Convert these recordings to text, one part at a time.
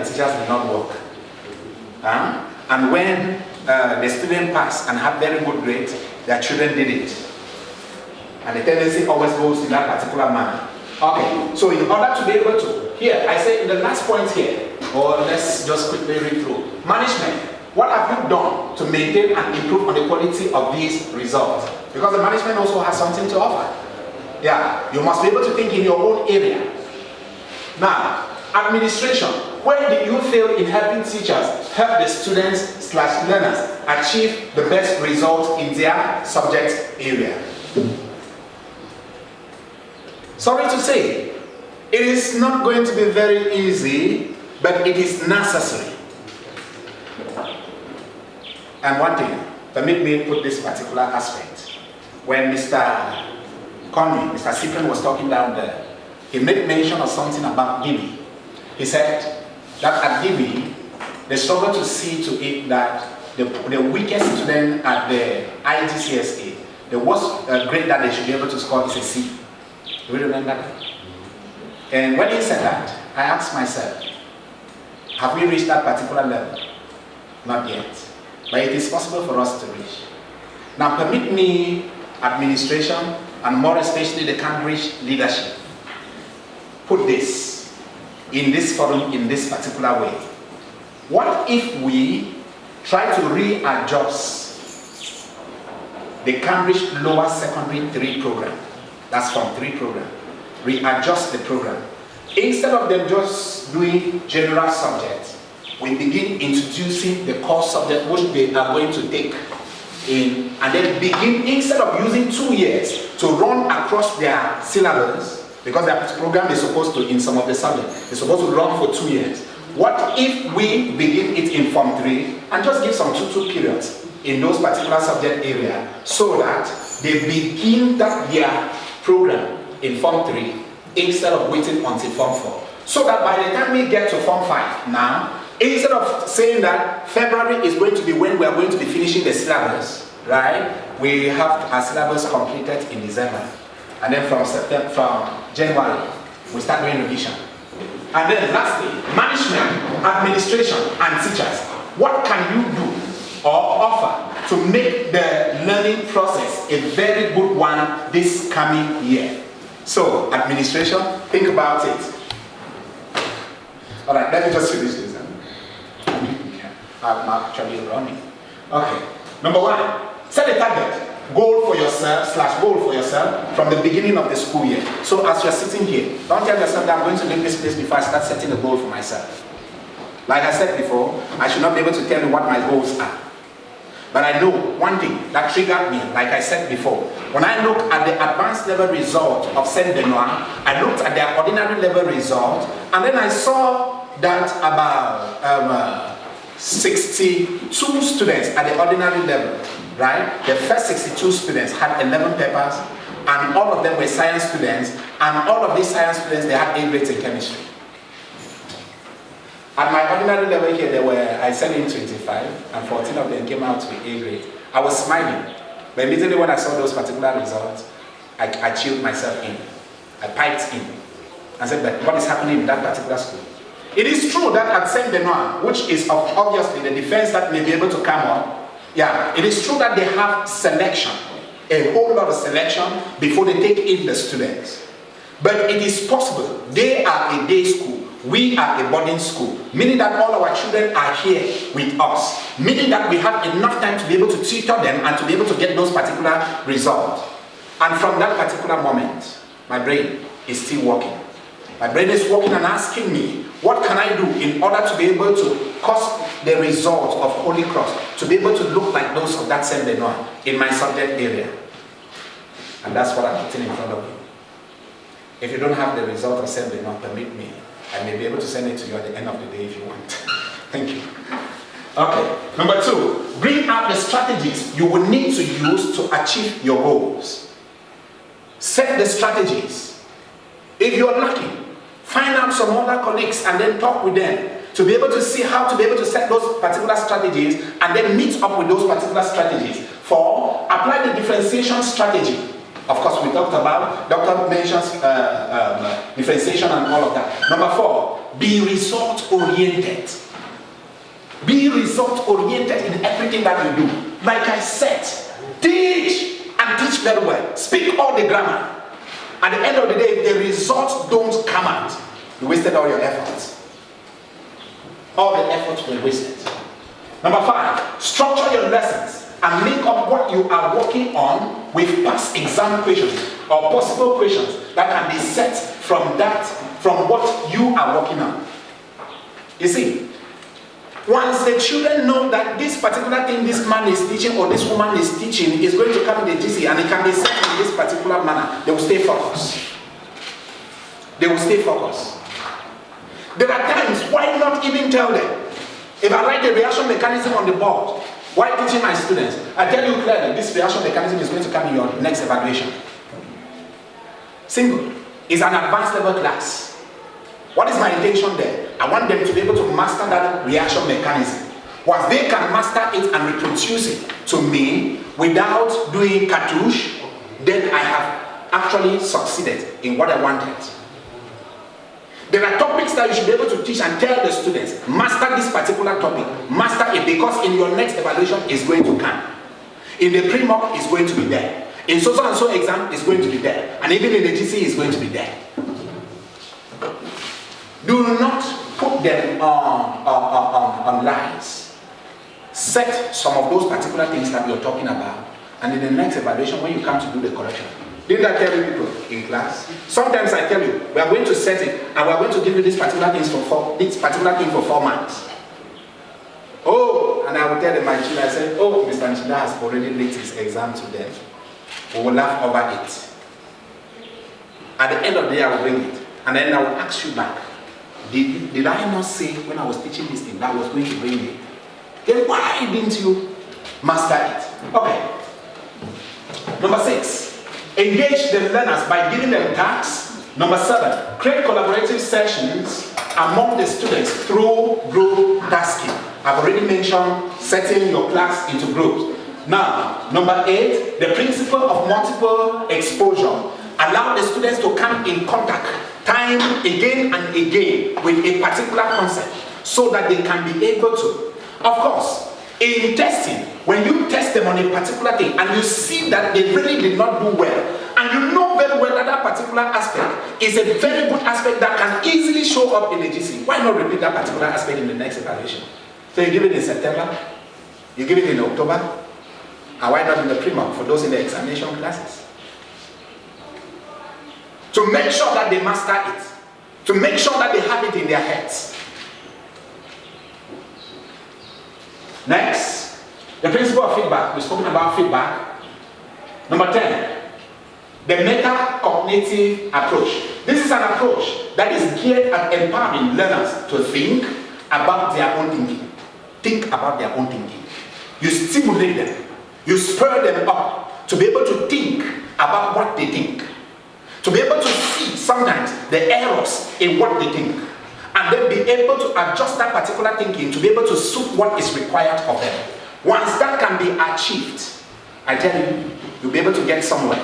the teachers did not work. And when the student passed and had very good grades, their children did it. And the tendency always goes in that particular manner. Okay, so in order to be able to, here, I say in the last point here, or let's just quickly read through. Management, what have you done to maintain and improve on the quality of these results? Because the management also has something to offer. Yeah, you must be able to think in your own area. Now, administration, where did you fail in helping teachers help the students / learners achieve the best results in their subject area? Sorry to say, it is not going to be very easy, but it is necessary. And one thing, permit me to put this particular aspect. When Mr. Connie, Mr. Cyprian was talking down there, he made mention of something about DB. He said that at DB, they struggle to see to it that the weakest student at the HCIC, the worst grade that they should be able to score is a C. Do you remember that? And when he said that, I asked myself, have we reached that particular level? Not yet. But it is possible for us to reach. Now permit me, administration, and more especially the Cambridge leadership, put this in this forum in this particular way. What if we try to readjust the Cambridge Lower Secondary 3 program? That's from 3 program. Readjust the program. Instead of them just doing general subjects, we begin introducing the core subject which they are going to take in, and then begin, instead of using 2 years to run across their syllabus, because their program is supposed to, in some of the subjects, it's supposed to run for 2 years. What if we begin it in Form 3 and just give some 2 periods in those particular subject area, so that they begin their program in Form 3 instead of waiting until Form 4. So that by the time we get to Form 5 now, instead of saying that February is going to be when we are going to be finishing the syllabus, right? We have our syllabus completed in December. And then from January, we start doing revision. And then lastly, management, administration, and teachers. What can you do or offer to make the learning process a very good one this coming year? So, administration, think about it. All right, let me just finish this. I'm actually running. Okay. Number 1, set a target. Goal for yourself / goal for yourself from the beginning of the school year. So as you're sitting here, don't tell yourself that I'm going to leave this place before I start setting a goal for myself. Like I said before, I should not be able to tell you what my goals are. But I know one thing that triggered me, like I said before. When I looked at the advanced level result of Saint Benoit, I looked at their ordinary level result, and then I saw that about 62 students at the ordinary level, right? The first 62 students had 11 papers, and all of them were science students, and all of these science students, they had A grades in chemistry. At my ordinary level here, there were, I sent in 25, and 14 of them came out with A grade. I was smiling, but immediately when I saw those particular results, I chilled myself in. I piped in and said, but what is happening in that particular school? It is true that at Saint Benoit, which is obviously the defense that may be able to come up, yeah, it is true that they have selection, a whole lot of selection before they take in the students. But it is possible. They are a day school. We are a boarding school, meaning that all our children are here with us, meaning that we have enough time to be able to tutor them and to be able to get those particular results. And from that particular moment, my brain is still working. My brain is working and asking me, what can I do in order to be able to cause the result of Holy Cross, to be able to look like those of that Saint Benoit in my subject area? And that's what I'm putting in front of you. If you don't have the result of Saint Benoit, permit me. I may be able to send it to you at the end of the day if you want. Thank you. Okay. Number 2, bring out the strategies you will need to use to achieve your goals. Set the strategies. If you're lucky, find out some other colleagues and then talk with them to be able to see how to be able to set those particular strategies and then meet up with those particular strategies. 4, apply the differentiation strategy. Of course, we talked about, Dr. mentions differentiation and all of that. Number 4, be result-oriented. Be result-oriented in everything that you do. Like I said, teach and teach very well. Speak all the grammar. At the end of the day, if the results don't come out, you wasted all your efforts. All the efforts were wasted. Number 5, structure your lessons and make up what you are working on with past exam questions or possible questions that can be set from what you are working on. You see, once the children know that this particular thing this man is teaching or this woman is teaching is going to come in the GC and it can be set in this particular manner, they will stay focused. They will stay focused. There are times, why not even tell them? If I write a reaction mechanism on the board, while teaching my students, I tell you clearly, this reaction mechanism is going to come in your next evaluation. Simple. It's an advanced level class. What is my intention there? I want them to be able to master that reaction mechanism. Once they can master it and reproduce it to me without doing cartouche, then I have actually succeeded in what I wanted. There are topics that you should be able to teach and tell the students, master this particular topic, master it, because in your next evaluation it's going to come. In the pre-mock it's going to be there. In so and so exam it's going to be there. And even in the GC it's going to be there. Do not put them on lines. Set some of those particular things that you're talking about, and in the next evaluation when you come to do the correction, didn't I tell you people in class? Sometimes I tell you, we are going to set it and we are going to give you this particular thing for 4 months. Oh, and I will tell them my children, I say, oh, Mr. Nchida has already linked his exam to them. We will laugh over it. At the end of the day, I will bring it. And then I will ask you back, did I not say when I was teaching this thing that I was going to bring it? Then why didn't you master it? Okay. Number 6, engage the learners by giving them tasks. Number 7, create collaborative sessions among the students through group tasking. I've already mentioned setting your class into groups. Now, number 8, the principle of multiple exposure. Allow the students to come in contact time again and again with a particular concept so that they can be able to. Of course, in testing, when you test them on a particular thing and you see that they really did not do well, and you know very well that that particular aspect is a very good aspect that can easily show up in the GC, why not repeat that particular aspect in the next evaluation? So you give it in September, you give it in October, and why not in the pre-mock for those in the examination classes? To make sure that they master it, to make sure that they have it in their heads. Next, the principle of feedback. We've spoken about feedback. Number 10, the meta-cognitive approach. This is an approach that is geared at empowering learners to think about their own thinking. Think about their own thinking. You stimulate them. You spur them up to be able to think about what they think. To be able to see sometimes the errors in what they think. And then be able to adjust that particular thinking to be able to suit what is required of them. Once that can be achieved, I tell you, you'll be able to get somewhere.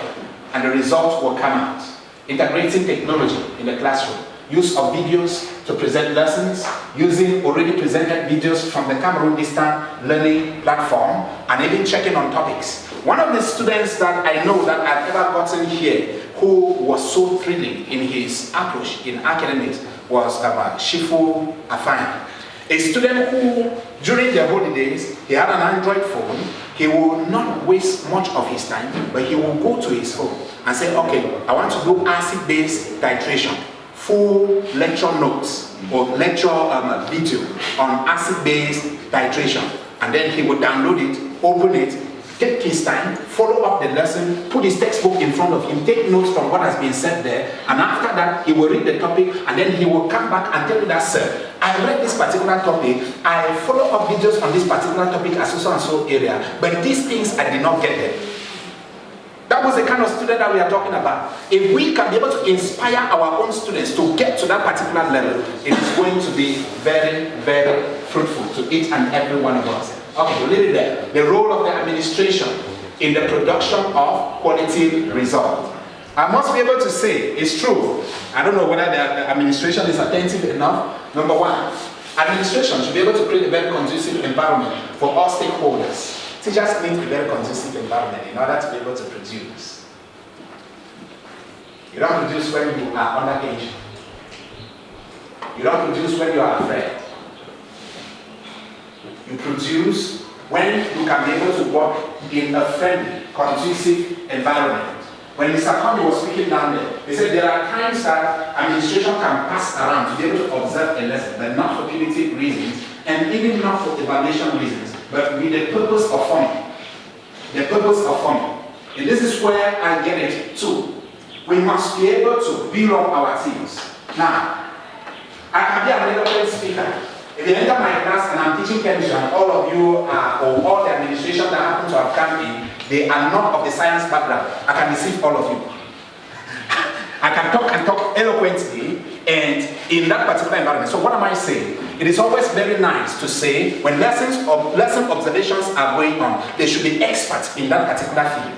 And the result will come out. Integrating technology in the classroom. Use of videos to present lessons. Using already presented videos from the Cameroon Distant Learning Platform. And even checking on topics. One of the students that I know that I've ever gotten here who was so thrilling in his approach in academics was Shifu Afan. A student who, during the holidays, he had an Android phone. He will not waste much of his time, but he will go to his phone and say, okay, I want to do acid-based titration, full lecture notes or lecture video on acid-based titration. And then he would download it, open it, take his time, follow up the lesson, put his textbook in front of him, take notes from what has been said there, and after that, he will read the topic, and then he will come back and tell you that, sir, I read this particular topic, I follow up videos on this particular topic as so and so area, but these things I did not get them. That was the kind of student that we are talking about. If we can be able to inspire our own students to get to that particular level, it is going to be very, very fruitful to each and every one of us. Okay, we'll leave it there. The role of the administration in the production of quality results. I must be able to say it's true. I don't know whether the administration is attentive enough. Number one, administration should be able to create a very conducive environment for all stakeholders. Teachers need a very conducive environment in order to be able to produce. You don't produce when you are under age. You don't produce when you are afraid. You produce when you can be able to work in a friendly, conducive environment. When Mr. Conde was speaking down there, he said there are times that administration can pass around to be able to observe a lesson, but not for punitive reasons, and even not for evaluation reasons, but with the purpose of forming. The purpose of forming. And this is where I get it too. We must be able to build up our teams. Now, I can be an eloquent speaker. If you enter my class and I'm teaching chemistry and all of you are, or all the administration that happen to have come in, they are not of the science background, I can deceive all of you. I can talk and talk eloquently and in that particular environment. So what am I saying? It is always very nice to say when lesson observations are going on, they should be experts in that particular field.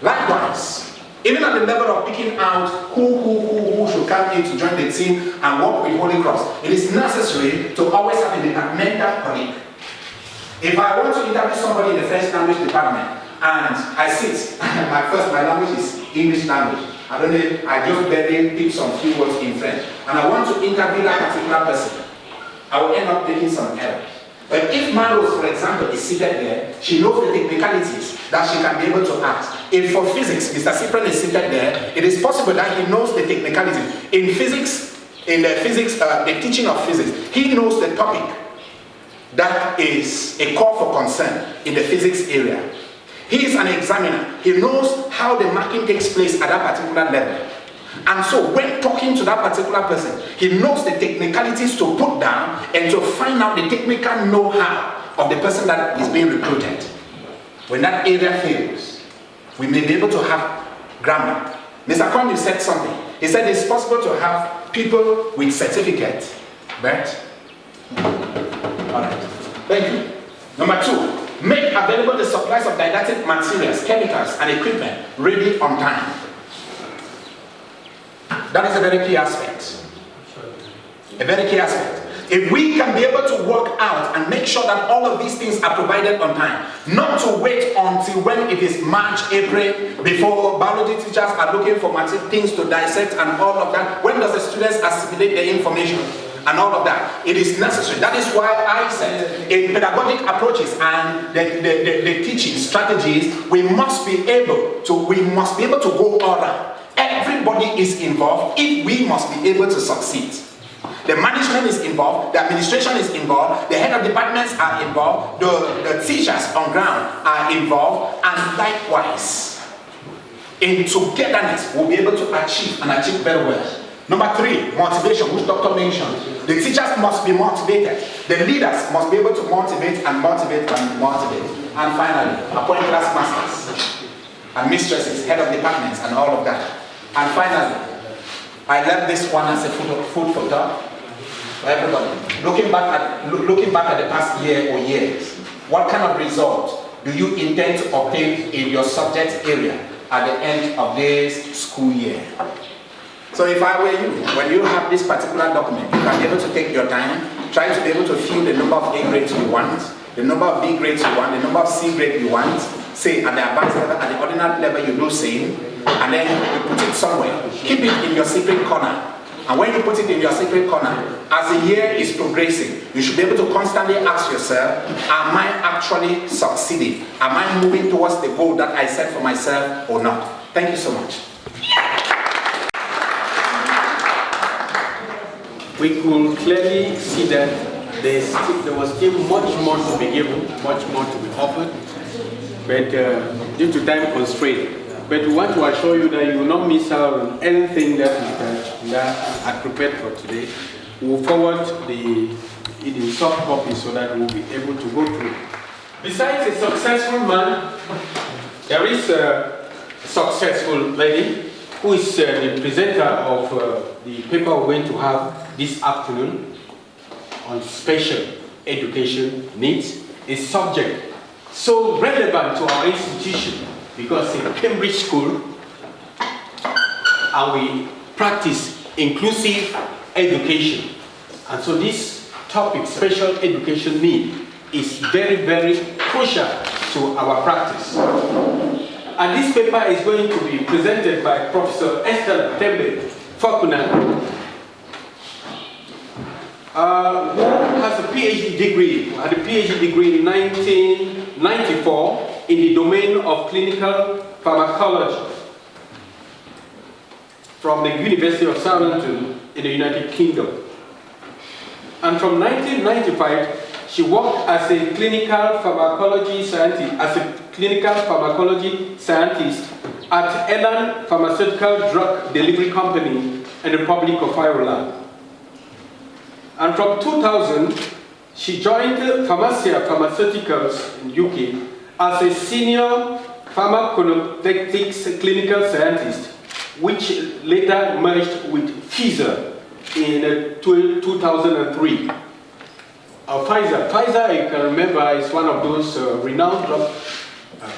Likewise, even at the level of picking out who should come in to join the team and work with Holy Cross, it is necessary to always have a departmental colleague. If I want to interview somebody in the French language department and I sit, my language is English language. I don't know, I just barely pick some few words in French, and I want to interview that particular person, I will end up making some errors. But if Maros, for example, is seated there, she knows the technicalities that she can be able to ask. If for physics, Mr. Cyprian is seated there, it is possible that he knows the technicalities. In physics, the teaching of physics, he knows the topic that is a call for concern in the physics area. He is an examiner. He knows how the marking takes place at that particular level. And so when talking to that particular person, he knows the technicalities to put down and to find out the technical know-how of the person that is being recruited. When that area fails, we may be able to have grammar. Mr. Kwame said something. He said it's possible to have people with certificates, but all right. Thank you. Number two, make available the supplies of didactic materials, chemicals, and equipment ready on time. That is a very key aspect. A very key aspect. If we can be able to work out and make sure that all of these things are provided on time, not to wait until when it is March, April, before biology teachers are looking for things to dissect and all of that. When does the students assimilate the information and all of that? It is necessary. That is why I said in pedagogic approaches and the teaching strategies, we must be able to go all around. Everybody is involved if we must be able to succeed. The management is involved, the administration is involved, the head of departments are involved, the teachers on ground are involved, and likewise, in togetherness, we'll be able to achieve very well. Number three, motivation, which Dr. mentioned. The teachers must be motivated. The leaders must be able to motivate and motivate and motivate. And finally, appoint class masters and mistresses, head of departments, and all of that. And finally, I left this one as a food for thought for everybody. Looking back at the past year or years, what kind of result do you intend to obtain in your subject area at the end of this school year? So if I were you, when you have this particular document, you can be able to take your time, try to be able to fill the number of A grades you want, the number of B grades you want, the number of C grade you want, say at the advanced level, at the ordinary level you do same, and then you put it somewhere. Keep it in your secret corner. And when you put it in your secret corner, as the year is progressing, you should be able to constantly ask yourself, am I actually succeeding? Am I moving towards the goal that I set for myself or not? Thank you so much. We could clearly see that there was still much more to be given, much more to be offered, but due to time constraint. But we want to assure you that you will not miss out on anything that we are prepared for today. We will forward it in soft copy so that we will be able to go through. Besides a successful man, there is a successful lady who is the presenter of the paper we're going to have this afternoon on special education needs, a subject so relevant to our institution, because in Cambridge School, and we practice inclusive education. And so this topic, special education need, is very, very crucial to our practice. And this paper is going to be presented by Professor Esther Tembe Fakuna, who has a PhD degree, had a PhD degree in 1994 in the domain of clinical pharmacology from the University of Southampton in the United Kingdom. And from 1995, she worked as a clinical pharmacology scientist, at Elan Pharmaceutical Drug Delivery Company in the Republic of Ireland. And from 2000, she joined Pharmacia Pharmaceuticals in UK as a senior pharmacokinetics clinical scientist, which later merged with Pfizer in 2003. Pfizer, you can remember, is one of those renowned drug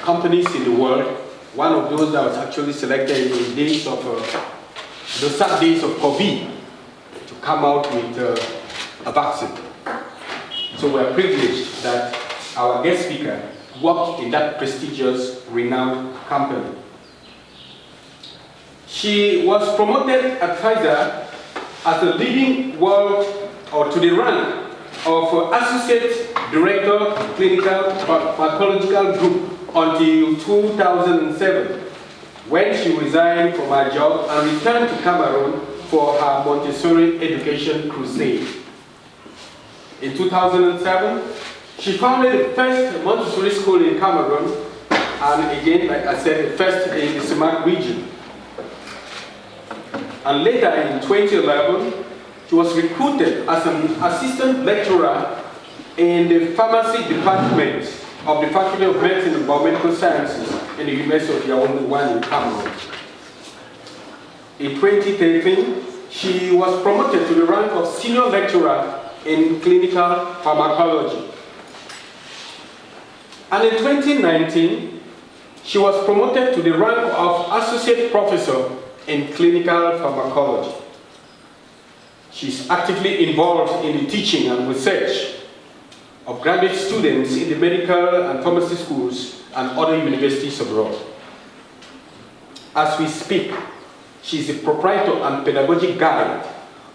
companies in the world, one of those that was actually selected in the days of, the sad days of COVID to come out with a vaccine. So we're privileged that our guest speaker worked in that prestigious, renowned company. She was promoted at Pfizer as the leading world, or to the rank of Associate Director Clinical Pharmacological Group until 2007, when she resigned from her job and returned to Cameroon for her Montessori education crusade. In 2007, she founded the first Montessori school in Cameroon, and again, like I said, the first in the Semak region. And later in 2011, she was recruited as an assistant lecturer in the pharmacy department of the Faculty of Medicine and Biomedical Sciences in the University of Yaoundé in Cameroon. In 2013, she was promoted to the rank of senior lecturer in clinical pharmacology. And in 2019, she was promoted to the rank of associate professor in clinical pharmacology. She's actively involved in the teaching and research of graduate students in the medical and pharmacy schools and other universities abroad. As we speak, she's the proprietor and pedagogic guide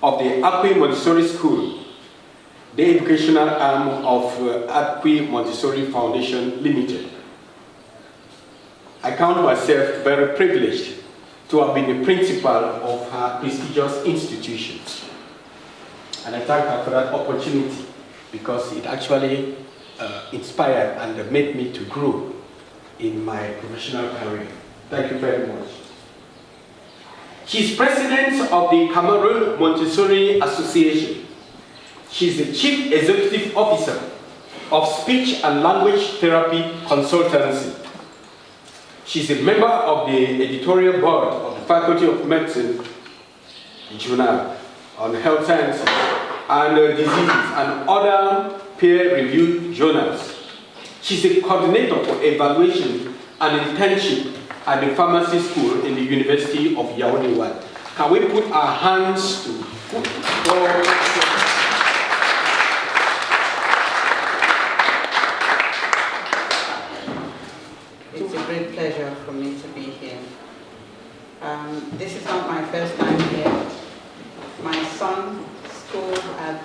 of the Akwi Montessori School, the educational arm of Akwi Montessori Foundation Limited. I count myself very privileged to have been the principal of her prestigious institution. And I thank her for that opportunity, because it actually inspired and made me to grow in my professional career. Thank you very much. She's president of the Cameroon Montessori Association. She's the chief executive officer of Speech and Language Therapy Consultancy. She's a member of the editorial board of the Faculty of Medicine Journal on Health Sciences and Diseases and other peer-reviewed journals. She's a coordinator for evaluation and internship at the pharmacy school in the University of Yaoundé. Can we put our hands to It's a great pleasure for me to be here. This is not my first time here. My son schooled at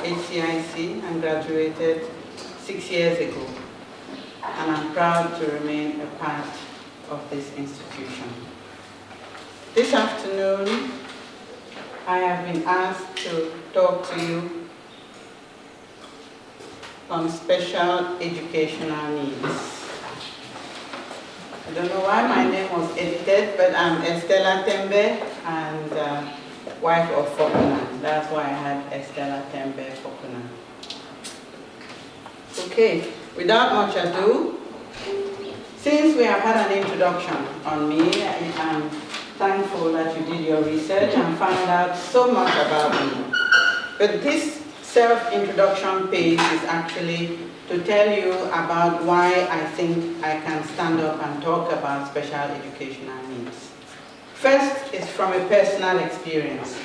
HCIC and graduated 6 years ago, and I'm proud to remain a part of this institution. This afternoon, I have been asked to talk to you on special educational needs. I don't know why my name was edited, but I'm Estella Tembe and wife of Fakuna. That's why I had Estella Tembe Fakuna. Okay, without much ado, since we have had an introduction on me, I'm thankful that you did your research and found out so much about me. But this self-introduction page is actually to tell you about why I think I can stand up and talk about special educational needs. First is from a personal experience.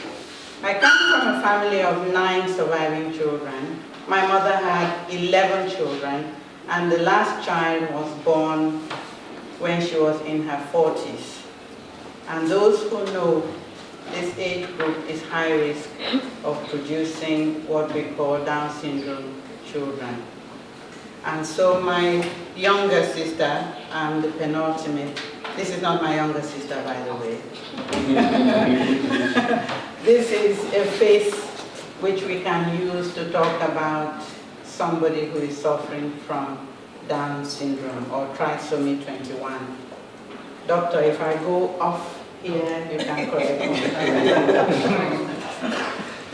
I come from a family of 9 surviving children. My mother had 11 children, and the last child was born when she was in her 40s. And those who know this age group is high risk of producing what we call Down syndrome children. And so my younger sister, I'm the penultimate. This is not my younger sister, by the way. This is a face which we can use to talk about somebody who is suffering from Down syndrome or trisomy 21. Doctor, if I go off here, you can correct me.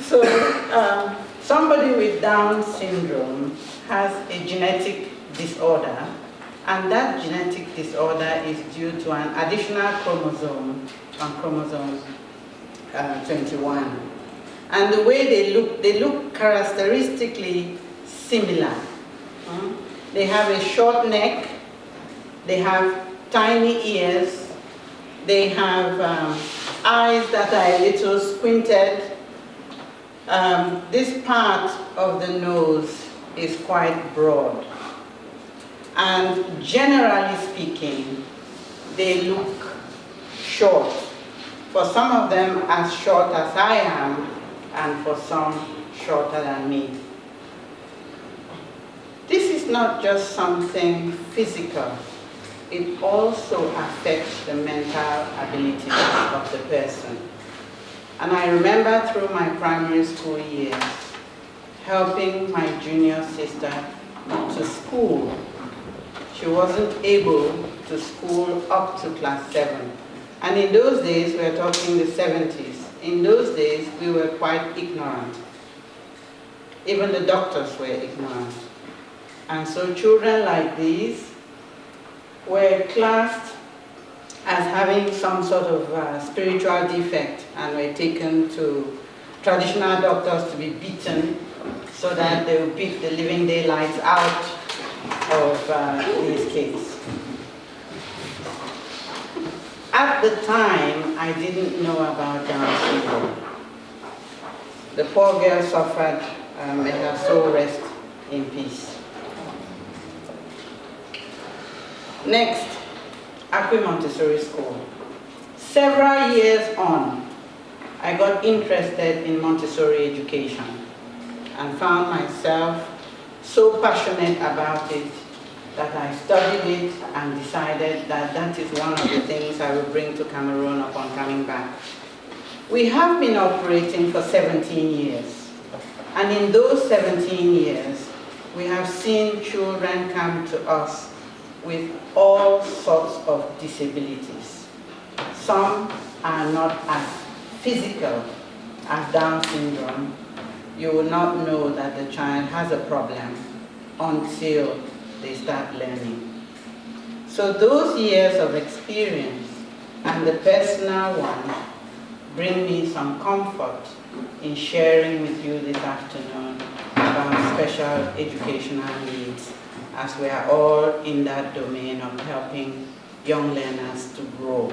So, somebody with Down syndrome has a genetic disorder, and that genetic disorder is due to an additional chromosome on chromosome 21. And the way they look characteristically similar. They have a short neck, they have tiny ears, they have eyes that are a little squinted. This part of the nose is quite broad. And generally speaking, they look short. For some of them as short as I am, and for some shorter than me. This is not just something physical. It also affects the mental abilities of the person. And I remember through my primary school years, helping my junior sister to school. She wasn't able to school up to class 7. And in those days, we're talking the 70s, in those days, we were quite ignorant. Even the doctors were ignorant. And so children like these were classed as having some sort of spiritual defect and were taken to traditional doctors to be beaten so that they would beat the living daylights out of these kids. At the time, I didn't know about Down syndrome. The poor girl suffered, may her soul rest in peace. Next, Akwi Montessori School. Several years on, I got interested in Montessori education and found myself so passionate about it that I studied it and decided that that is one of the things I will bring to Cameroon upon coming back. We have been operating for 17 years, and in those 17 years, we have seen children come to us with all sorts of disabilities. Some are not as physical as Down syndrome. You will not know that the child has a problem until they start learning. So those years of experience and the personal one bring me some comfort in sharing with you this afternoon about special educational needs, as we are all in that domain of helping young learners to grow.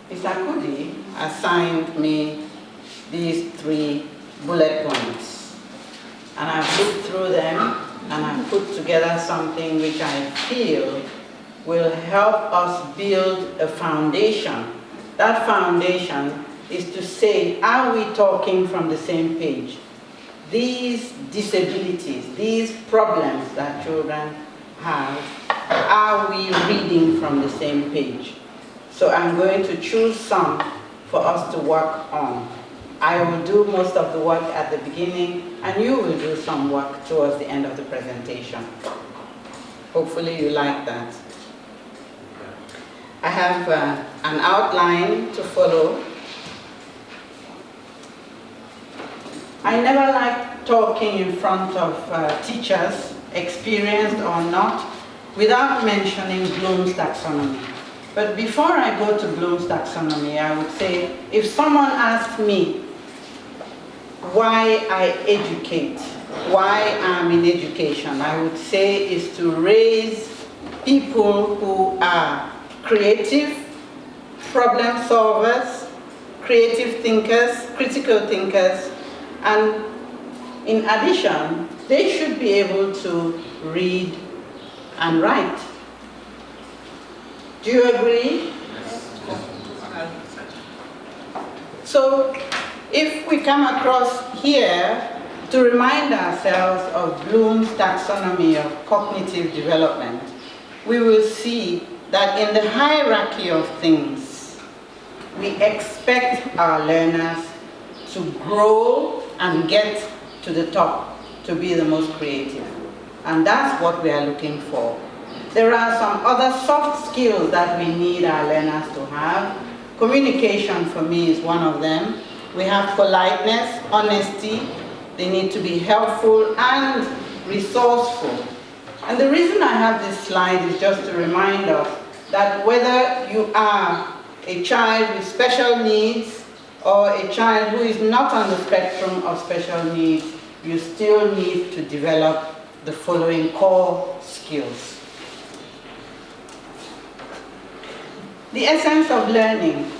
Mr. Kudi assigned me these 3 bullet points, and I've looked through them and I've put together something which I feel will help us build a foundation. That foundation is to say, are we talking from the same page? These disabilities, these problems that children have, are we reading from the same page? So I'm going to choose some for us to work on. I will do most of the work at the beginning, and you will do some work towards the end of the presentation. Hopefully you like that. I have an outline to follow. I never like talking in front of teachers, experienced or not, without mentioning Bloom's taxonomy. But before I go to Bloom's taxonomy, I would say, if someone asked me why I educate, why I'm in education, I would say is to raise people who are creative, problem solvers, creative thinkers, critical thinkers, and in addition, they should be able to read and write. Do you agree? So, if we come across here to remind ourselves of Bloom's taxonomy of cognitive development, we will see that in the hierarchy of things, we expect our learners to grow and get to the top, to be the most creative. And that's what we are looking for. There are some other soft skills that we need our learners to have. Communication, for me, is one of them. We have politeness, honesty. They need to be helpful and resourceful. And the reason I have this slide is just to remind us that whether you are a child with special needs or a child who is not on the spectrum of special needs, you still need to develop the following core skills. The essence of learning.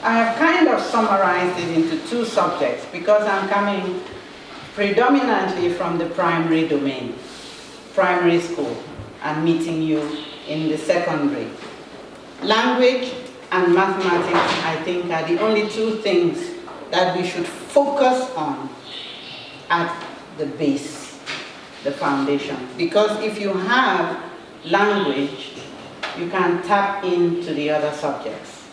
I have kind of summarized it into two subjects because I'm coming predominantly from the primary domain, primary school, and meeting you in the secondary. Language and mathematics, I think, are the only two things that we should focus on at the base, the foundation. Because if you have language, you can tap into the other subjects.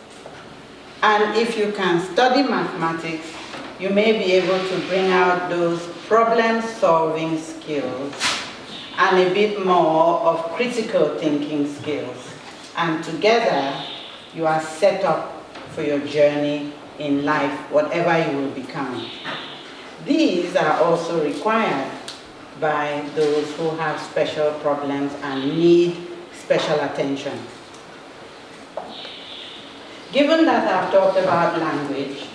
And if you can study mathematics, you may be able to bring out those problem-solving skills and a bit more of critical thinking skills. And together, you are set up for your journey in life, whatever you will become. These are also required by those who have special problems and need special attention. Given that I've talked about language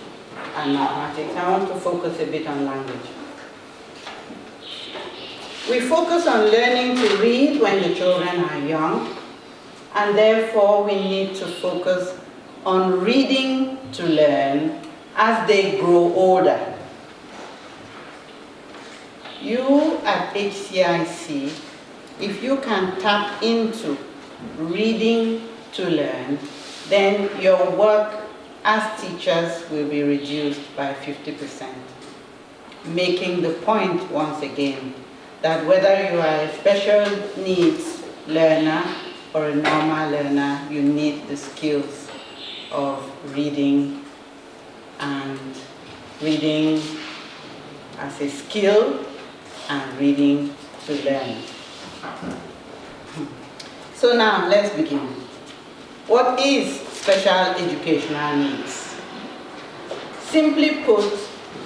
and mathematics, I want to focus a bit on language. We focus on learning to read when the children are young, and therefore we need to focus on reading to learn as they grow older. You at HCIC, if you can tap into reading to learn, then your work as teachers will be reduced by 50%. Making the point once again that whether you are a special needs learner or a normal learner, you need the skills of reading, and reading as a skill and reading to learn. So now let's begin. What is special educational needs? Simply put,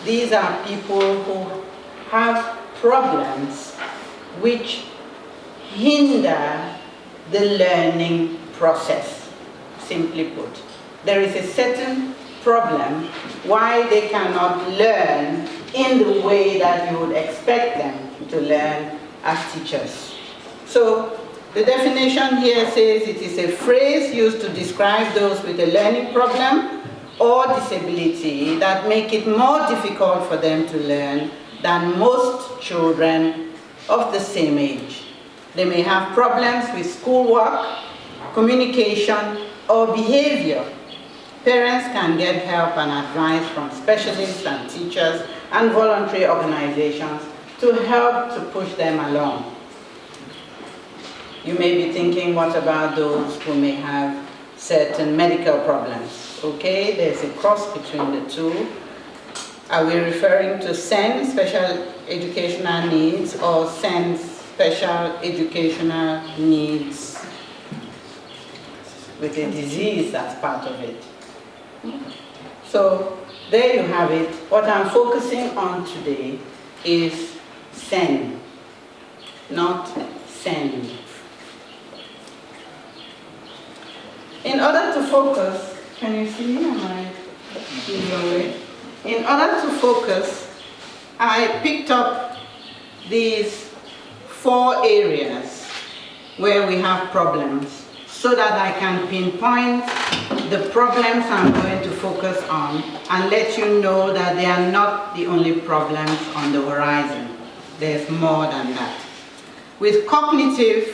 these are people who have problems which hinder the learning process. Simply put, there is a certain problem why they cannot learn in the way that you would expect them to learn as teachers. So the definition here says it is a phrase used to describe those with a learning problem or disability that make it more difficult for them to learn than most children of the same age. They may have problems with schoolwork, communication, or behavior. Parents can get help and advice from specialists and teachers and voluntary organizations to help to push them along. You may be thinking, what about those who may have certain medical problems? Okay, there's a cross between the two. Are we referring to SEN, special educational needs, or SEN, special educational needs with a disease that's part of it? So there you have it. What I'm focusing on today is SEN, not SEND. In order to focus, can you see? Am I in your way? In order to focus, I picked up these 4 areas where we have problems so that I can pinpoint the problems I'm going to focus on and let you know that they are not the only problems on the horizon. There's more than that. With cognition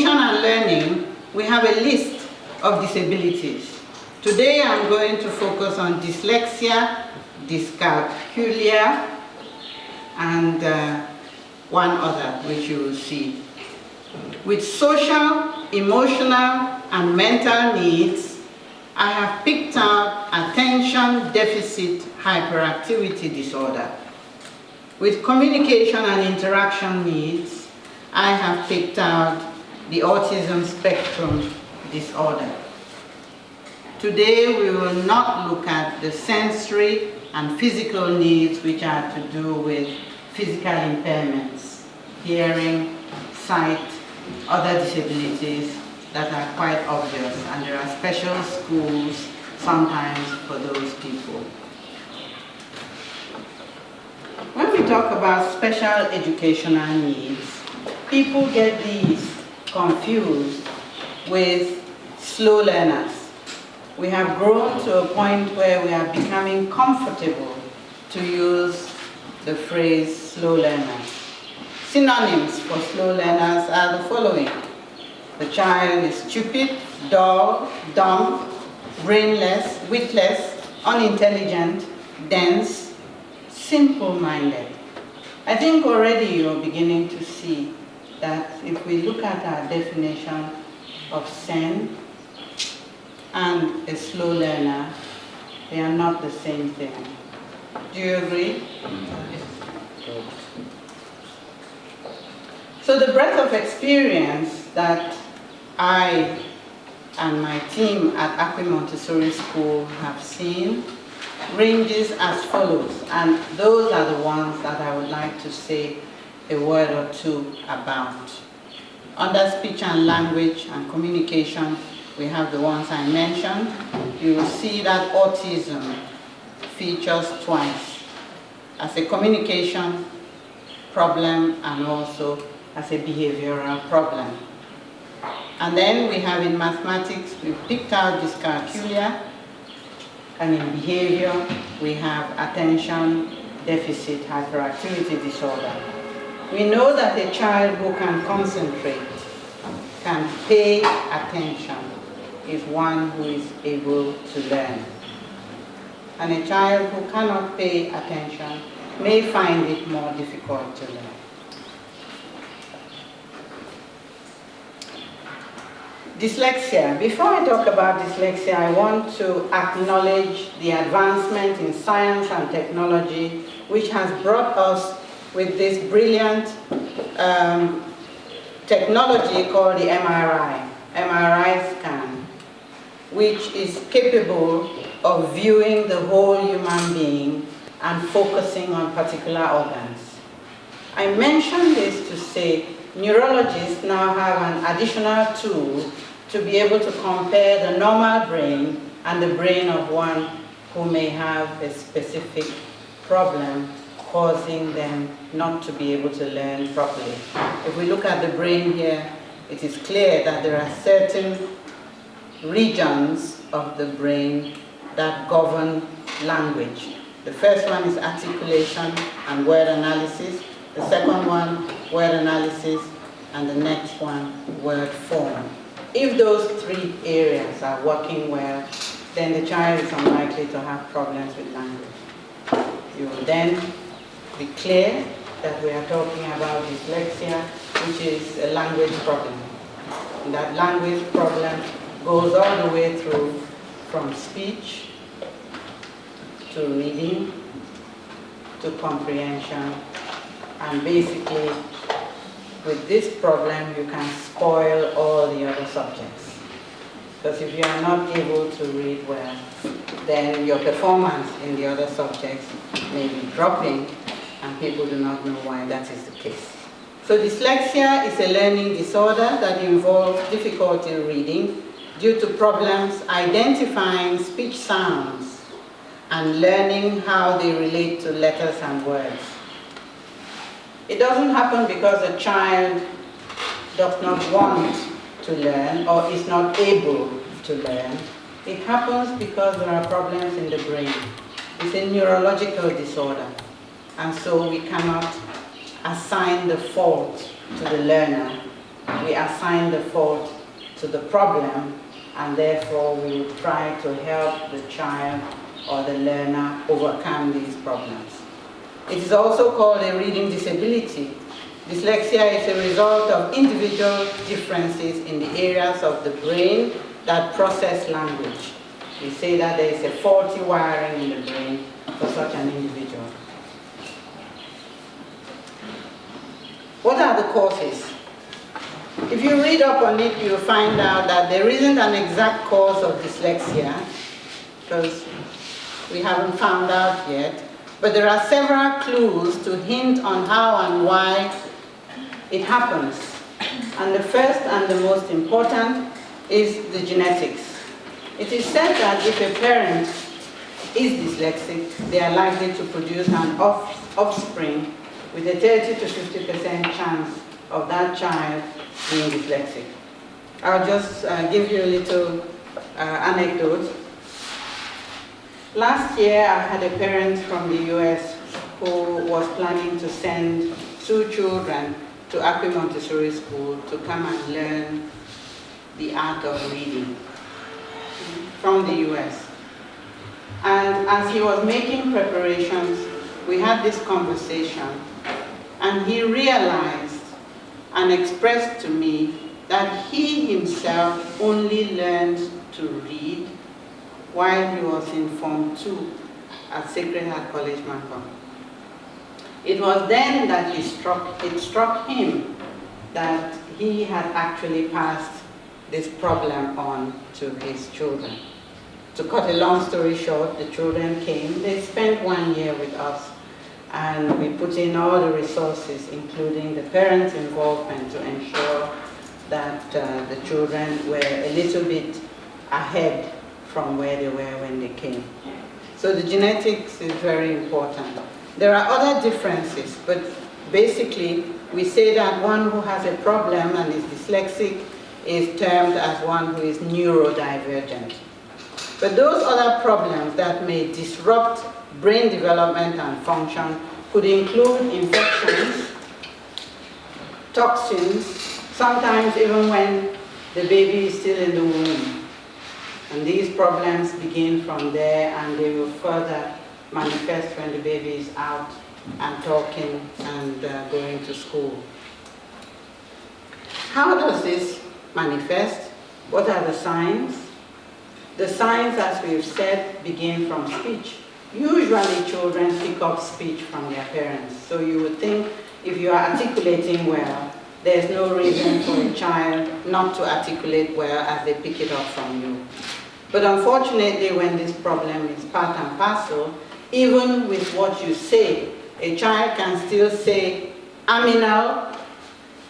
and learning, we have a list of disabilities. Today I'm going to focus on dyslexia, dyscalculia, and one other which you will see. With social, emotional, and mental needs, I have picked out attention deficit hyperactivity disorder. With communication and interaction needs, I have picked out the autism spectrum disorder. Today we will not look at the sensory and physical needs which are to do with physical impairments, hearing, sight, other disabilities that are quite obvious, and there are special schools sometimes for those people. When we talk about special educational needs, people get these confused with slow learners. We have grown to a point where we are becoming comfortable to use the phrase slow learners. Synonyms for slow learners are the following. The child is stupid, dull, dumb, brainless, witless, unintelligent, dense, simple-minded. I think already you're beginning to see that if we look at our definition of SEN and a slow learner, they are not the same thing. Do you agree? Good. So the breadth of experience that I and my team at Akwi Montessori School have seen ranges as follows, and those are the ones that I would like to say a word or two about. Under speech and language and communication, we have the ones I mentioned. You will see that autism features twice, as a communication problem and also as a behavioral problem. And then we have in mathematics, we picked out dyscalculia, and in behavior, we have attention deficit hyperactivity disorder. We know that a child who can concentrate, can pay attention, is one who is able to learn. And a child who cannot pay attention may find it more difficult to learn. Dyslexia. Before I talk about dyslexia, I want to acknowledge the advancement in science and technology which has brought us with this brilliant technology called the MRI scan, which is capable of viewing the whole human being and focusing on particular organs. I mention this to say neurologists now have an additional tool to be able to compare the normal brain and the brain of one who may have a specific problem causing them not to be able to learn properly. If we look at the brain here, it is clear that there are certain regions of the brain that govern language. The first one is articulation and word analysis. The second one, word analysis, and the next one, word form. If those three areas are working well, then the child is unlikely to have problems with language. You will then be clear that we are talking about dyslexia, which is a language problem. And that language problem goes all the way through from speech to reading to comprehension, and basically with this problem you can spoil all the other subjects. Because if you are not able to read well, then your performance in the other subjects may be dropping, and people do not know why that is the case. So dyslexia is a learning disorder that involves difficulty reading due to problems identifying speech sounds and learning how they relate to letters and words. It doesn't happen because a child does not want to to learn or is not able to learn, it happens because there are problems in the brain. It's a neurological disorder. And so we cannot assign the fault to the learner. We assign the fault to the problem, and therefore we will try to help the child or the learner overcome these problems. It is also called a reading disability. Dyslexia is a result of individual differences in the areas of the brain that process language. We say that there is a faulty wiring in the brain for such an individual. What are the causes? If you read up on it, you'll find out that there isn't an exact cause of dyslexia, because we haven't found out yet, but there are several clues to hint on how and why it happens. And the first and the most important is the genetics. It is said that if a parent is dyslexic, they are likely to produce an offspring with a 30 to 50% chance of that child being dyslexic. I'll just give you a little anecdote. Last year, I had a parent from the US who was planning to send 2 children to Acqui Montessori School to come and learn the art of reading from the US. And as he was making preparations, we had this conversation, and he realized and expressed to me that he himself only learned to read while he was in Form 2 at Sacred Heart College, Macon. It was then that it struck him that he had actually passed this problem on to his children. To cut a long story short, the children came. They spent 1 year with us, and we put in all the resources, including the parents' involvement, to ensure that the children were a little bit ahead from where they were when they came. So the genetics is very important. There are other differences, but basically we say that one who has a problem and is dyslexic is termed as one who is neurodivergent. But those other problems that may disrupt brain development and function could include infections, toxins, sometimes even when the baby is still in the womb. And these problems begin from there, and they will further manifest when the baby is out and talking and going to school. How does this manifest? What are the signs? The signs, as we've said, begin from speech. Usually children pick up speech from their parents. So you would think if you are articulating well, there's no reason for a child not to articulate well as they pick it up from you. But unfortunately, when this problem is part and parcel, even with what you say, a child can still say aminal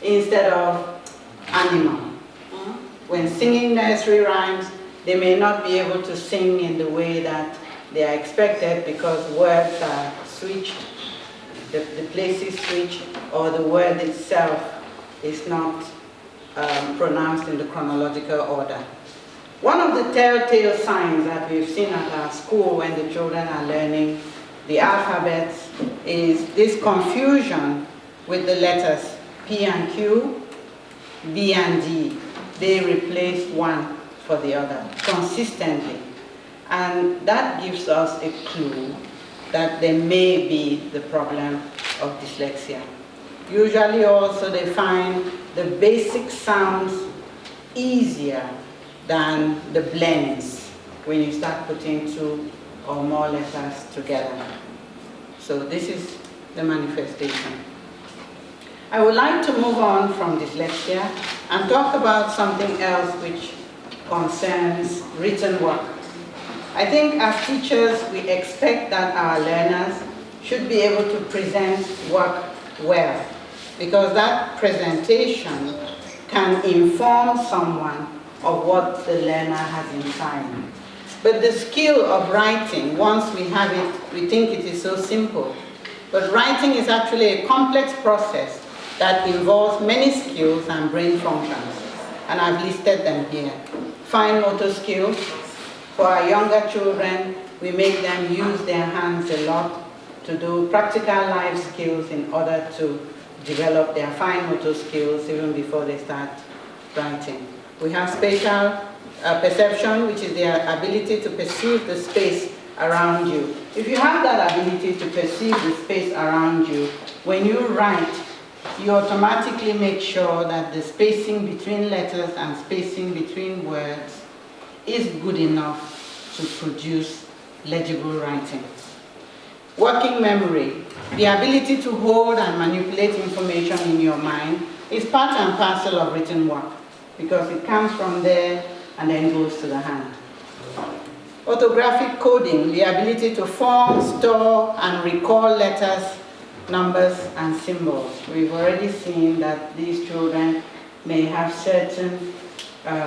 instead of animal. When singing nursery rhymes, they may not be able to sing in the way that they are expected because words are switched, the places switched, or the word itself is not pronounced in the chronological order. One of the telltale signs that we've seen at our school when the children are learning the alphabets is this confusion with the letters P and Q, B and D. They replace one for the other consistently. And that gives us a clue that there may be the problem of dyslexia. Usually also they find the basic sounds easier than the blends when you start putting 2 or more letters together. So this is the manifestation. I would like to move on from dyslexia and talk about something else which concerns written work. I think as teachers we expect that our learners should be able to present work well, because that presentation can inform someone of what the learner has inside. But the skill of writing, once we have it, we think it is so simple. But writing is actually a complex process that involves many skills and brain functions. and I've listed them here. Fine motor skills. For our younger children, we make them use their hands a lot to do practical life skills in order to develop their fine motor skills even before they start writing. We have spatial perception, which is their ability to perceive the space around you. If you have that ability to perceive the space around you, when you write, you automatically make sure that the spacing between letters and spacing between words is good enough to produce legible writing. Working memory, the ability to hold and manipulate information in your mind, is part and parcel of written work because it comes from there and then goes to the hand. Orthographic coding, the ability to form, store, and recall letters, numbers, and symbols. We've already seen that these children may have certain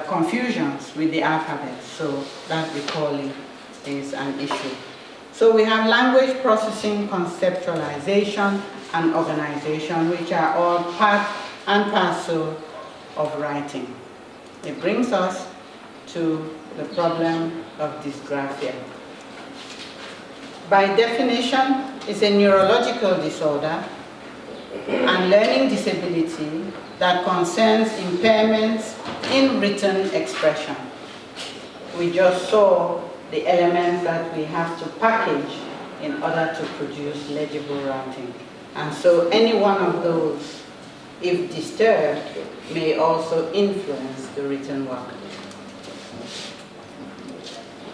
confusions with the alphabet, so that recalling is an issue. So we have language processing, conceptualization, and organization, which are all part and parcel of writing. It brings us to the problem of dysgraphia. By definition, it's a neurological disorder and learning disability that concerns impairments in written expression. We just saw the elements that we have to package in order to produce legible writing. And so any one of those, if disturbed, may also influence the written work.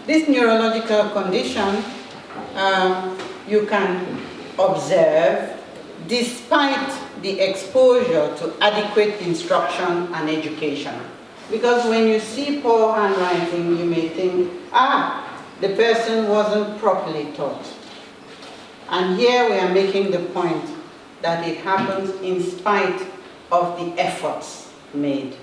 This neurological condition you can observe despite the exposure to adequate instruction and education. Because when you see poor handwriting, you may think, the person wasn't properly taught. And here we are making the point that it happens in spite of the efforts made.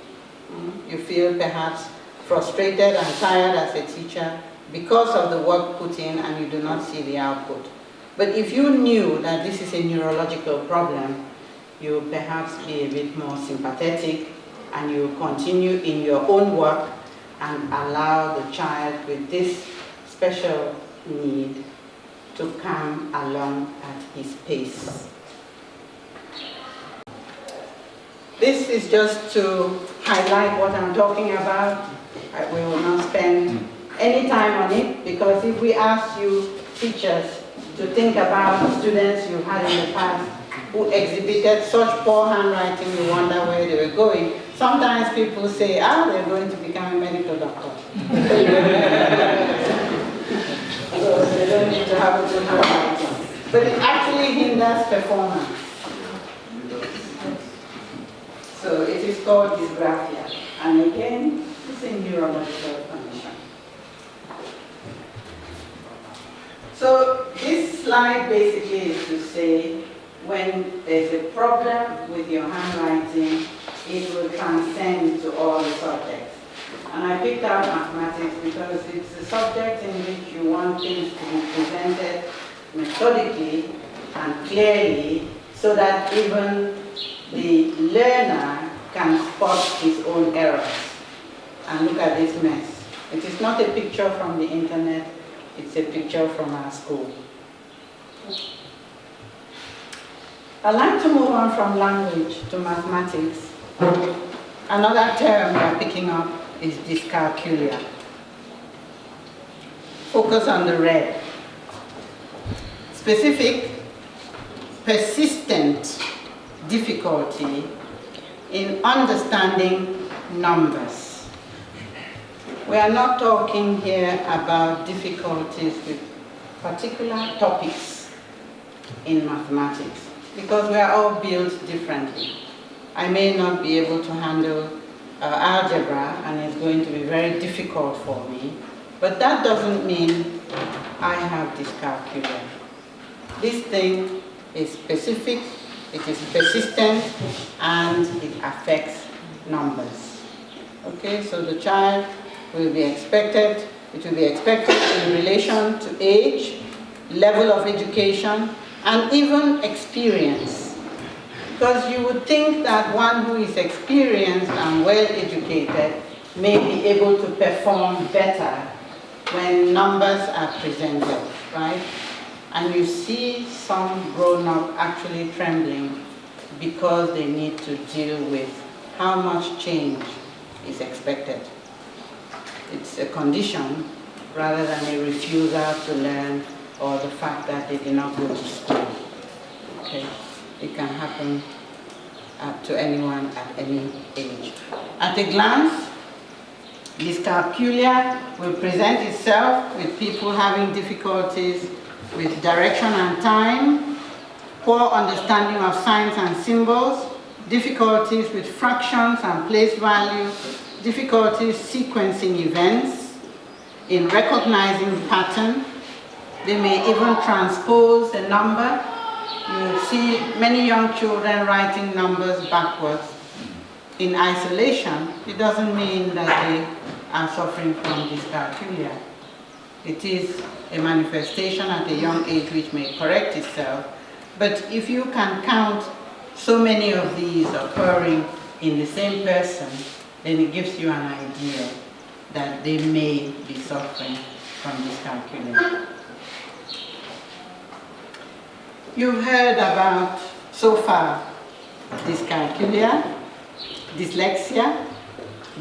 You feel perhaps frustrated and tired as a teacher because of the work put in and you do not see the output. But if you knew that this is a neurological problem, you would perhaps be a bit more sympathetic and you continue in your own work and allow the child with this special need to come along at his pace. This is just to highlight what I'm talking about. We will not spend any time on it because if we ask you teachers to think about students you've had in the past who exhibited such poor handwriting, you wonder where they were going. Sometimes people say, they're going to become a medical doctor. So they don't need to have a good handwriting. But it actually hinders performance. So it is called dysgraphia. And again, it's a neurological condition. So this slide basically is to say when there's a problem with your handwriting, it will transcend to all the subjects. And I picked out mathematics because it's a subject in which you want things to be presented methodically and clearly so that even the learner can spot his own errors. And look at this mess. It is not a picture from the internet, it's a picture from our school. I'd like to move on from language to mathematics. Another term we are picking up is dyscalculia. Focus on the red. Specific, persistent difficulty in understanding numbers. We are not talking here about difficulties with particular topics in mathematics because we are all built differently. I may not be able to handle algebra and it's going to be very difficult for me, but that doesn't mean I have dyscalculia. This thing is specific, it is persistent, and it affects numbers. Okay, so the child will be expected, it will be expected in relation to age, level of education, and even experience Because you would think that one who is experienced and well educated may be able to perform better when numbers are presented, right? And you see some grown-up actually trembling because they need to deal with how much change is expected. It's a condition rather than a refusal to learn or the fact that they did not go to school. Okay? It can happen to anyone at any age. At a glance, dyscalculia will present itself with people having difficulties with direction and time, poor understanding of signs and symbols, difficulties with fractions and place values, difficulties sequencing events, in recognizing pattern. They may even transpose a number. You see many young children writing numbers backwards. In isolation, it doesn't mean that they are suffering from dyscalculia. It is a manifestation at a young age which may correct itself. But if you can count so many of these occurring in the same person, then it gives you an idea that they may be suffering from dyscalculia. You've heard about, so far, dyscalculia, dyslexia,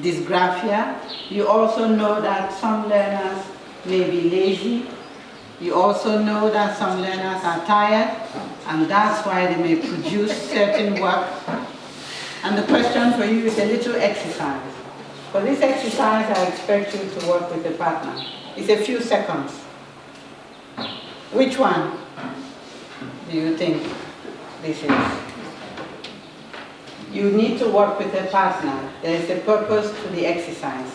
dysgraphia. You also know that some learners may be lazy. You also know that some learners are tired, and that's why they may produce certain work. And the question for you is a little exercise. For this exercise, I expect you to work with a partner. It's a few seconds. Which one do you think this is? You need to work with a partner. There is a purpose to the exercise.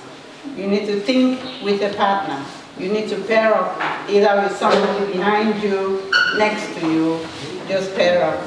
You need to think with a partner. You need to pair up either with somebody behind you, next to you. Just pair up.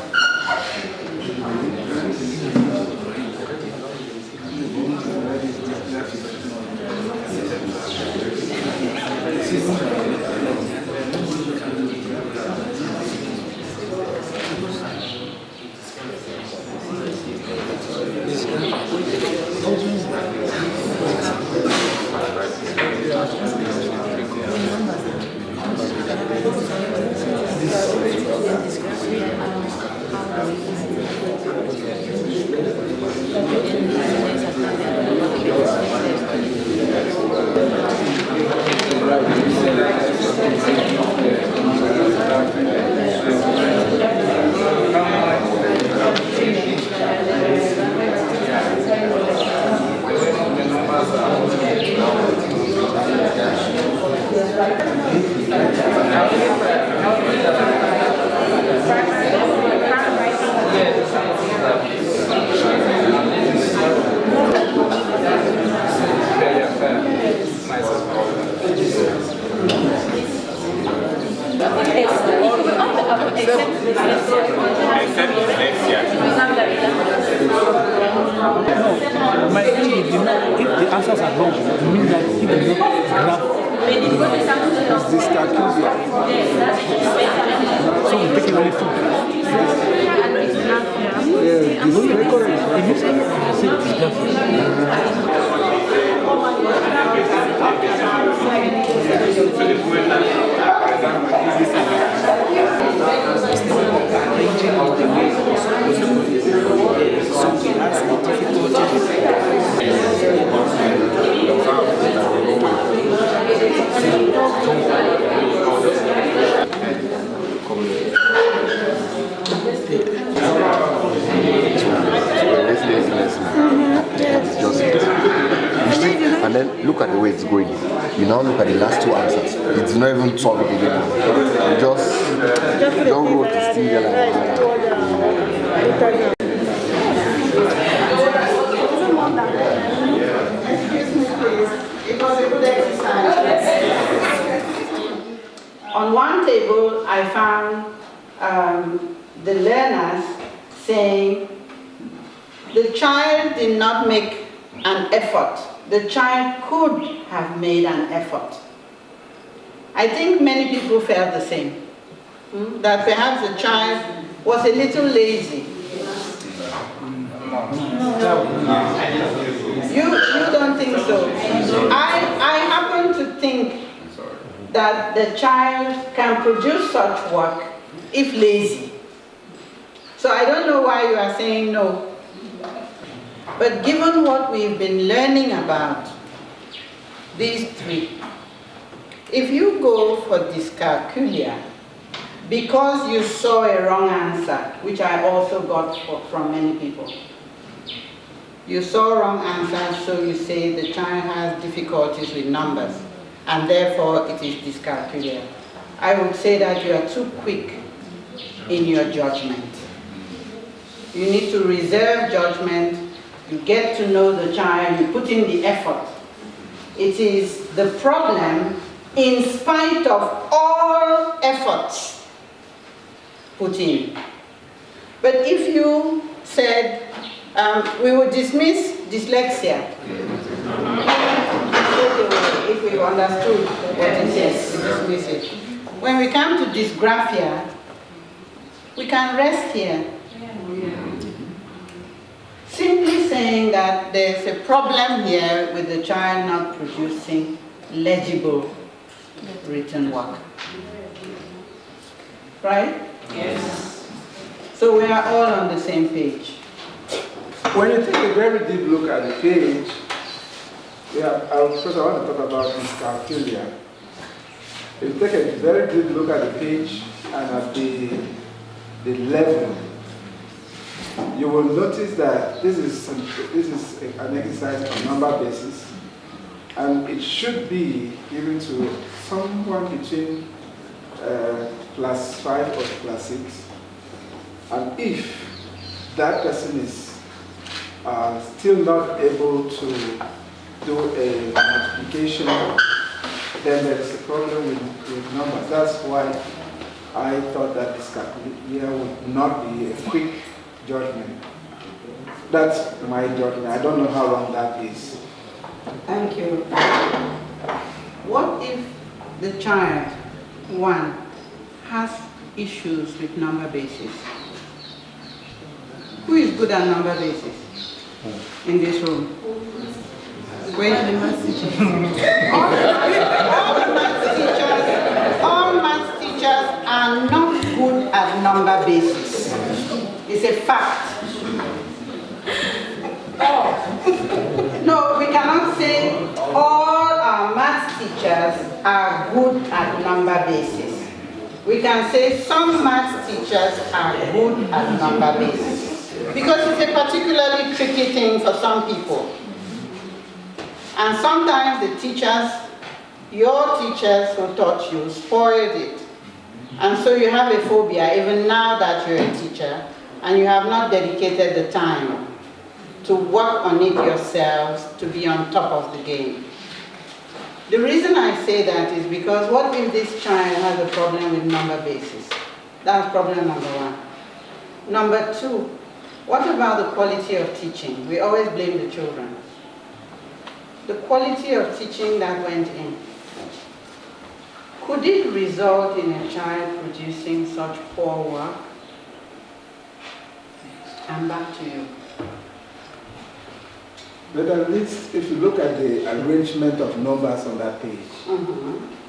And then look at the way it's going. You now look at the last two answers. It's not even solving it anymore. You just don't go to steal It was a good exercise. On one table, I found the learners saying the child did not make an effort. The child could have made an effort. I think many people felt the same. That perhaps the child was a little lazy. You don't think so? I happen to think that the child can produce such work if lazy. So I don't know why you are saying no. But given what we've been learning about these three, if you go for dyscalculia because you saw a wrong answer, which I also got from many people, you saw wrong answers, so you say the child has difficulties with numbers, and therefore it is dyscalculia. I would say that you are too quick in your judgment. You need to reserve judgment. You get to know the child, you put in the effort. It is the problem in spite of all efforts put in. But if you said, we would dismiss dyslexia, if we understood what it is, we dismiss it. When we come to dysgraphia, we can rest here. Simply saying that there's a problem here with the child not producing legible written work. Right? Yes. So we are all on the same page. When you take a very deep look at the page, first I want to talk about dyscalculia. If you take a very deep look at the page and at the level, you will notice that this is an exercise on number basis, and it should be given to someone between class 5 or class 6. And if that person is still not able to do a multiplication, then there is a problem with numbers. That's why I thought that dyscalculia would not be a quick judgment. That's my judgment. I don't know how long that is. Thank you. What if the child, one, has issues with number basis? Who is good at number basis in this room? All maths teachers are not good at number basis. It's a fact. No, we cannot say all our maths teachers are good at number basis. We can say some maths teachers are good at number basis. Because it's a particularly tricky thing for some people. And sometimes the teachers, your teachers who taught you, spoiled it. And so you have a phobia, even now that you're a teacher, and you have not dedicated the time to work on it yourselves, to be on top of the game. The reason I say that is because what if this child has a problem with number basis? That's problem number one. Number two, what about the quality of teaching? We always blame the children. The quality of teaching that went in. Could it result in a child producing such poor work? I'm back to you. But at least if you look at the arrangement of numbers on that page,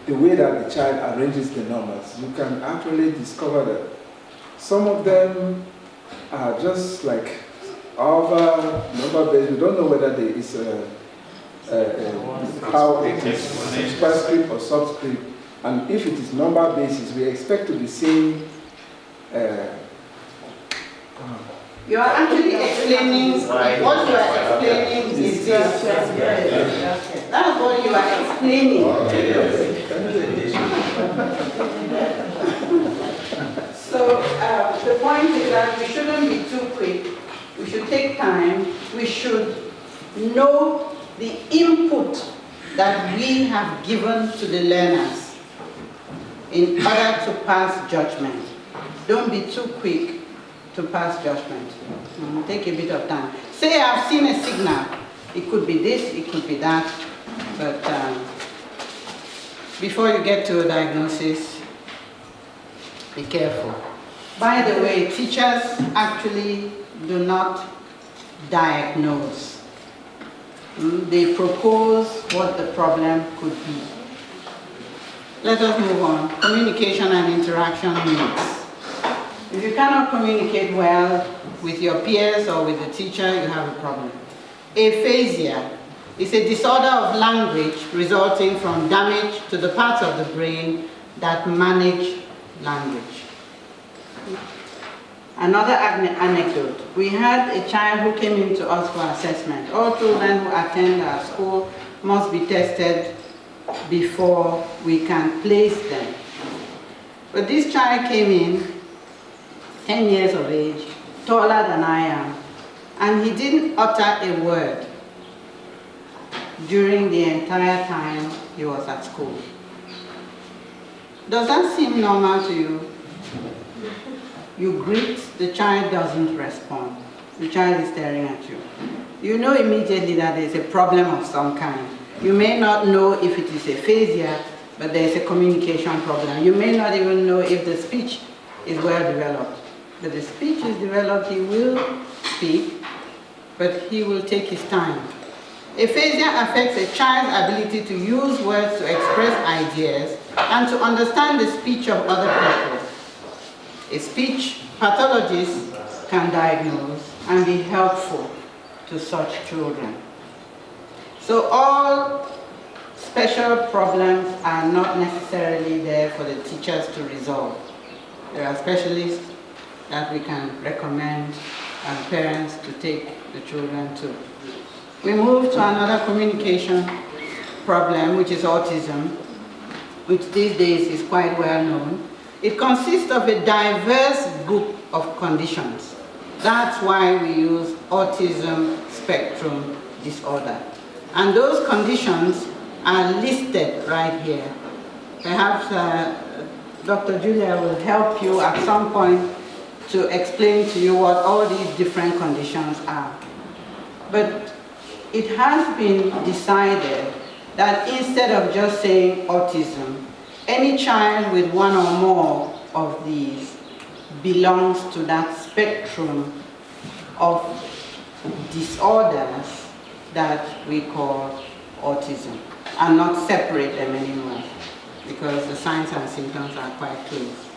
the way that the child arranges the numbers, you can actually discover that some of them are just like over number based. You don't know whether there is how it is superscript or subscript. And if it is number basis, we expect to be seeing you are actually explaining what you are explaining is this. That's what you are explaining. So the point is that we shouldn't be too quick. We should take time. We should know the input that we have given to the learners in order to pass judgment. Don't be too quick to pass judgment. Take a bit of time. Say I've seen a signal. It could be this, it could be that, but before you get to a diagnosis, be careful. By the way, teachers actually do not diagnose. They propose what the problem could be. Let us move on. Communication and interaction needs. If you cannot communicate well with your peers or with the teacher, you have a problem. Aphasia is a disorder of language resulting from damage to the parts of the brain that manage language. Another anecdote. We had a child who came in to us for assessment. All children who attend our school must be tested before we can place them. But this child came in, 10 years of age, taller than I am, and he didn't utter a word during the entire time he was at school. Does that seem normal to you? You greet, the child doesn't respond. The child is staring at you. You know immediately that there's a problem of some kind. You may not know if it is aphasia, but there's a communication problem. You may not even know if the speech is well developed. But the speech is developed, he will speak, but he will take his time. Aphasia affects a child's ability to use words to express ideas and to understand the speech of other people. A speech pathologist can diagnose and be helpful to such children. So all special problems are not necessarily there for the teachers to resolve. There are specialists that we can recommend parents to take the children to. We move to another communication problem, which is autism, which these days is quite well known. It consists of a diverse group of conditions. That's why we use autism spectrum disorder. And those conditions are listed right here. Perhaps Dr. Julia will help you at some point to explain to you what all these different conditions are. But it has been decided that instead of just saying autism, any child with one or more of these belongs to that spectrum of disorders that we call autism, and not separate them anymore, because the signs and symptoms are quite close.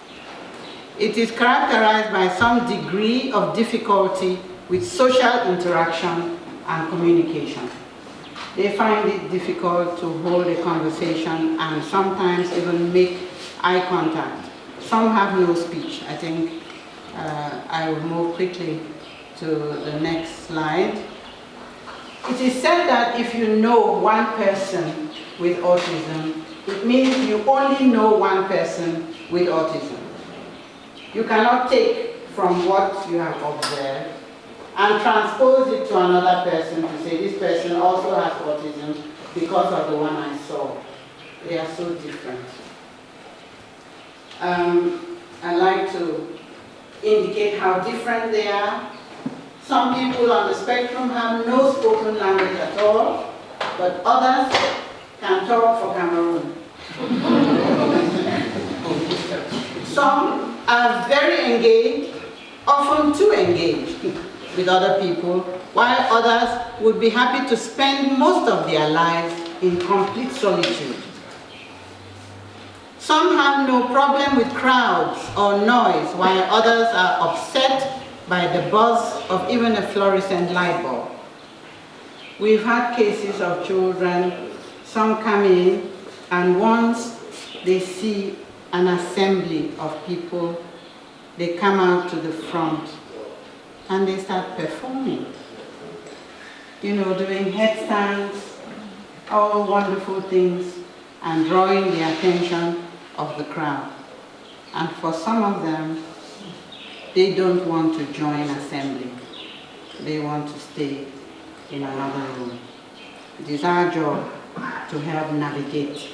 It is characterized by some degree of difficulty with social interaction and communication. They find it difficult to hold a conversation and sometimes even make eye contact. Some have no speech. I think I will move quickly to the next slide. It is said that if you know one person with autism, it means you only know one person with autism. You cannot take from what you have observed and transpose it to another person to say this person also has autism because of the one I saw. They are so different. I like to indicate how different they are. Some people on the spectrum have no spoken language at all, but others can talk for Cameroon. Some are very engaged, often too engaged with other people, while others would be happy to spend most of their lives in complete solitude. Some have no problem with crowds or noise, while others are upset by the buzz of even a fluorescent light bulb. We've had cases of children, some come in, and once they see an assembly of people, they come out to the front and they start performing. You know, doing headstands, all wonderful things, and drawing the attention of the crowd. And for some of them, they don't want to join assembly. They want to stay in another room. It is our job to help navigate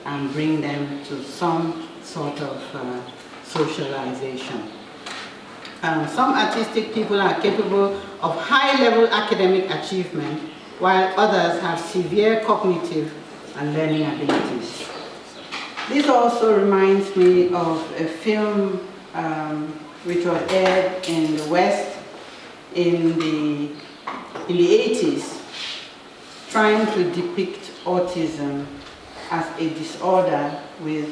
and bring them to some sort of socialization. Some artistic people are capable of high-level academic achievement, while others have severe cognitive and learning abilities. This also reminds me of a film which was aired in the West in the in the 80s trying to depict autism as a disorder with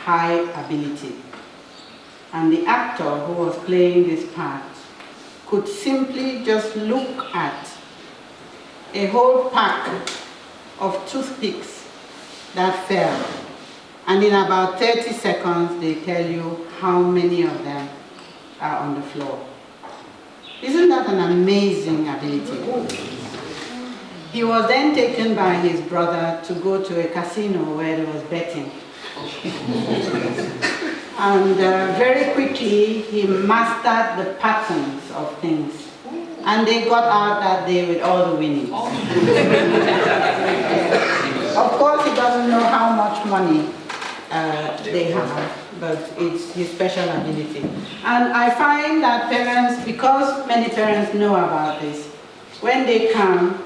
high ability. And the actor who was playing this part could simply just look at a whole pack of toothpicks that fell. And in about 30 seconds, they tell you how many of them are on the floor. Isn't that an amazing ability? He was then taken by his brother to go to a casino where there was betting. And very quickly, he mastered the patterns of things. And they got out that day with all the winnings. Of course, he doesn't know how much money they have, but it's his special ability. And I find that parents, because many parents know about this, when they come,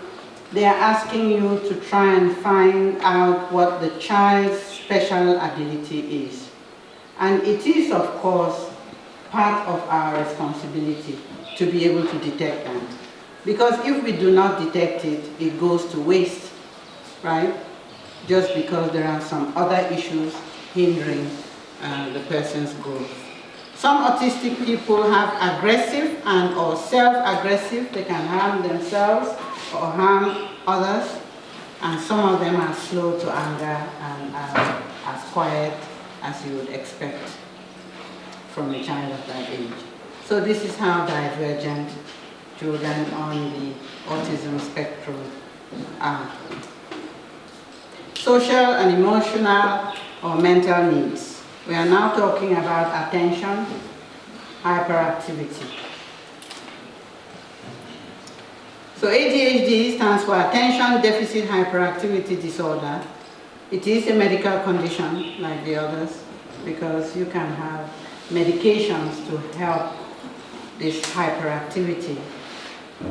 they are asking you to try and find out what the child's special ability is. And it is, of course, part of our responsibility to be able to detect them. Because if we do not detect it, it goes to waste, right? Just because there are some other issues hindering the person's growth. Some autistic people have aggressive and or self-aggressive. They can harm themselves or harm others. And some of them are slow to anger and are as quiet as you would expect from a child of that age. So this is how divergent children on the autism spectrum are. Social and emotional or mental needs. We are now talking about attention, hyperactivity. So ADHD stands for Attention Deficit Hyperactivity Disorder. It is a medical condition like the others because you can have medications to help this hyperactivity.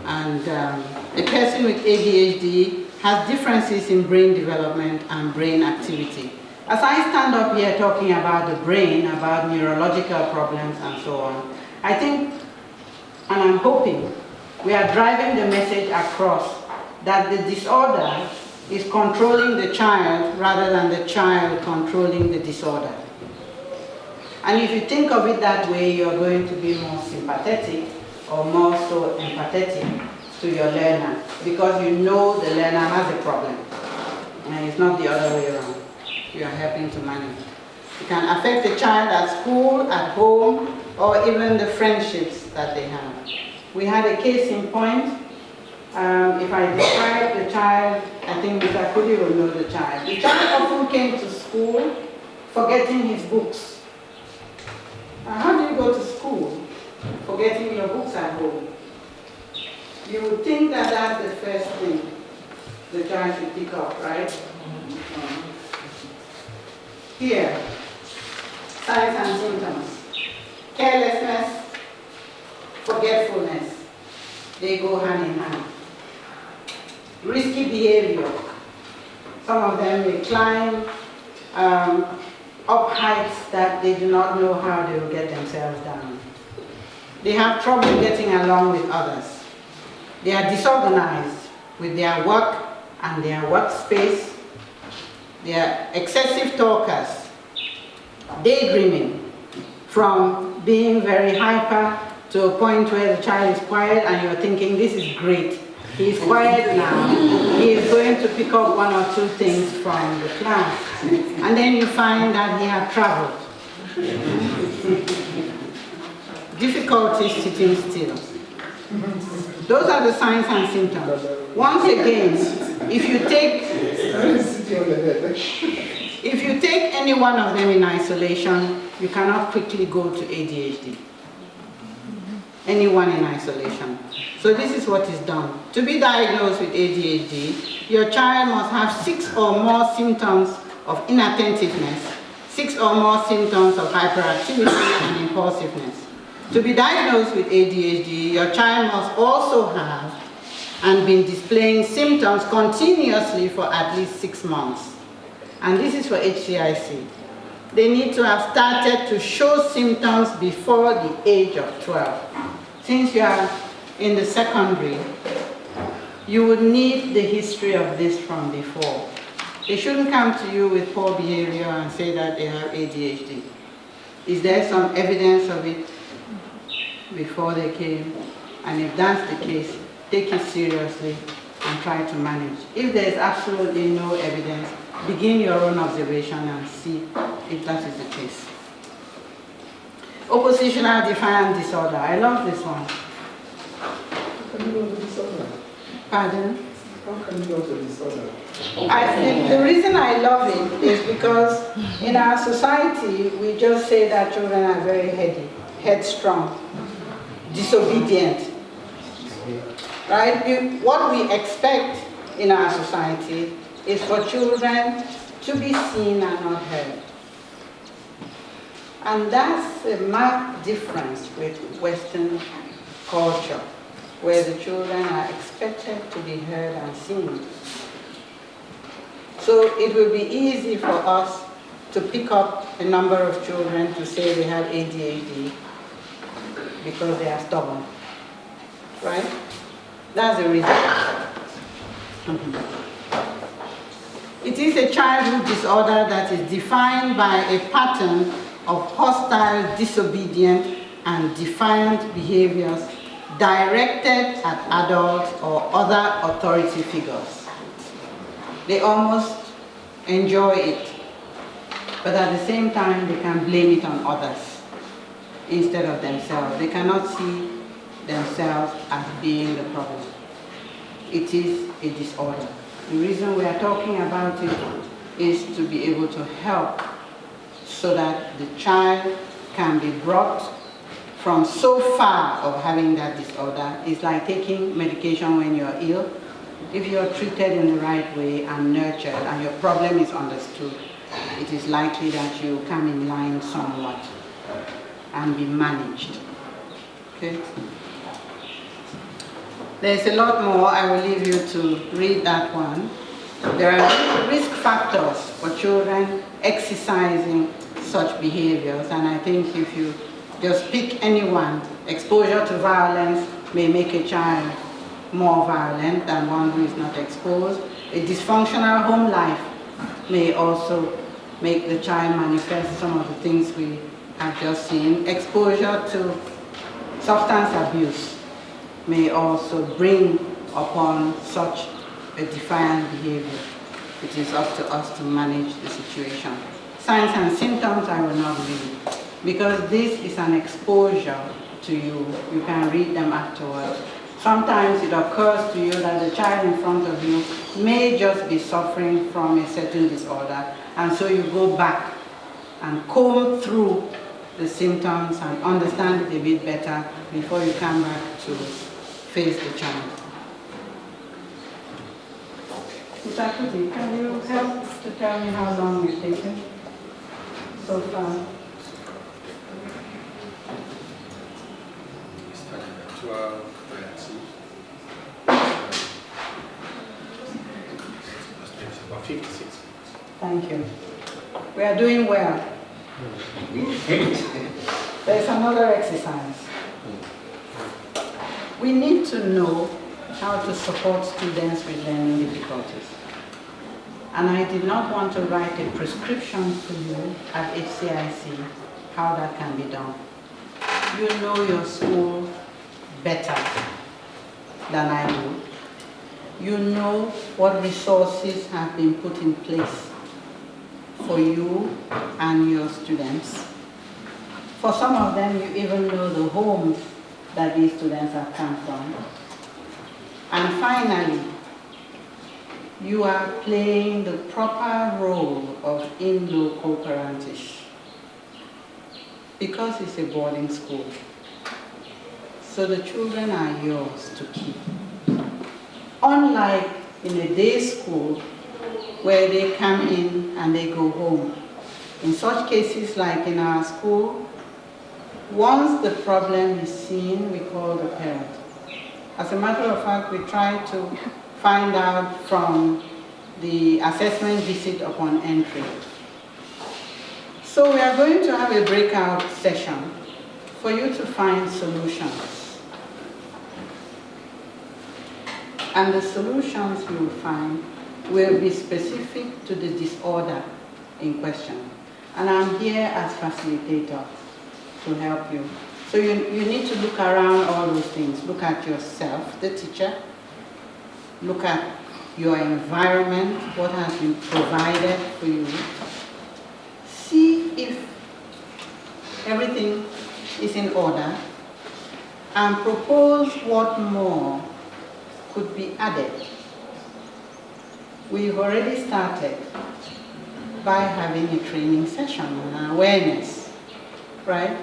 And a person with ADHD has differences in brain development and brain activity. As I stand up here talking about the brain, about neurological problems and so on, I think, and I'm hoping, we are driving the message across that the disorder is controlling the child rather than the child controlling the disorder. And if you think of it that way, you're going to be more sympathetic or more so empathetic to your learner because you know the learner has a problem and it's not the other way around. You are helping to manage. It can affect the child at school, at home, or even the friendships that they have. We had a case in point. If I describe the child, I think Mr. Kudi will know the child. The child often came to school forgetting his books. How do you go to school forgetting your books at home? You would think that that's the first thing the child should pick up, right? Here, signs and symptoms. Carelessness, forgetfulness, they go hand in hand. Risky behavior. Some of them may climb up heights that they do not know how they will get themselves down. They have trouble getting along with others. They are disorganized with their work and their workspace. They are excessive talkers, daydreaming, from being very hyper to a point where the child is quiet and you're thinking, this is great. He's quiet now. He is going to pick up one or two things from the class. And then you find that he had traveled. Difficulty sitting still. Those are the signs and symptoms. Once again, if you take any one of them in isolation, you cannot quickly go to ADHD. Anyone in isolation. So this is what is done. To be diagnosed with ADHD, your child must have 6 or more symptoms of inattentiveness, 6 or more symptoms of hyperactivity and impulsiveness. To be diagnosed with ADHD, your child must also have and been displaying symptoms continuously for at least 6 months. And this is for HCIC. They need to have started to show symptoms before the age of 12. Since you are in the secondary, you would need the history of this from before. They shouldn't come to you with poor behavior and say that they have ADHD. Is there some evidence of it before they came? And if that's the case, take it seriously and try to manage. If there is absolutely no evidence, begin your own observation and see if that is the case. Oppositional defiant disorder. I love this one. How can you know the disorder? Pardon? How can you know the disorder? The reason I love it is because in our society, we just say that children are very heady, headstrong, disobedient. Right? What we expect in our society is for children to be seen and not heard. And that's a marked difference with Western culture, where the children are expected to be heard and seen. So it will be easy for us to pick up a number of children to say they have ADHD because they are stubborn, right? That's the reason. It is a childhood disorder that is defined by a pattern of hostile, disobedient, and defiant behaviors directed at adults or other authority figures. They almost enjoy it, but at the same time they can blame it on others instead of themselves. They cannot see themselves as being the problem. It is a disorder. The reason we are talking about it is to be able to help so that the child can be brought from so far of having that disorder. It's like taking medication when you're ill. If you're treated in the right way and nurtured and your problem is understood, it is likely that you come in line somewhat and be managed. Okay? There's a lot more. I will leave you to read that one. There are risk factors for children exercising such behaviors, and I think if you just pick anyone, exposure to violence may make a child more violent than one who is not exposed. A dysfunctional home life may also make the child manifest some of the things we have just seen. Exposure to substance abuse may also bring upon such a defiant behavior. It is up to us to manage the situation. Signs and symptoms I will not read, because this is an exposure to you. You can read them afterwards. Sometimes it occurs to you that the child in front of you may just be suffering from a certain disorder, and so you go back and comb through the symptoms and understand it a bit better before you come back to face the child. Mr. Kuti, can you help to tell me how long you've taken so far? We started at 12:30. About 56. Thank you. We are doing well. There's another exercise. We need to know how to support students with learning difficulties. And I did not want to write a prescription for you at HCIC how that can be done. You know your school better than I do. You know what resources have been put in place for you and your students. For some of them, you even know the homes that these students have come from. And finally, you are playing the proper role of in loco parentis, because it's a boarding school. So the children are yours to keep. Unlike in a day school where they come in and they go home. In such cases like in our school, once the problem is seen, we call the parent. As a matter of fact, we try to find out from the assessment visit upon entry. So we are going to have a breakout session for you to find solutions. And the solutions you will find will be specific to the disorder in question. And I'm here as facilitator to help you. So you need to look around all those things. Look at yourself, the teacher. Look at your environment, what has been provided for you. See if everything is in order and propose what more could be added. We've already started by having a training session on awareness, right?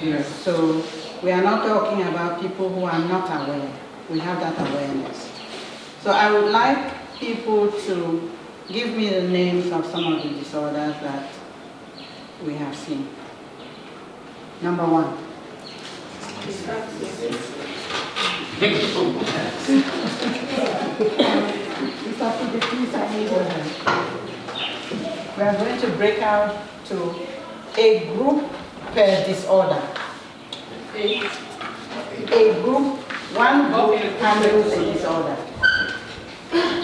Yes. So we are not talking about people who are not aware. We have that awareness. So I would like people to give me the names of some of the disorders that we have seen. Number 1. We are going to break out to a group per disorder. A group, one group handles a disorder.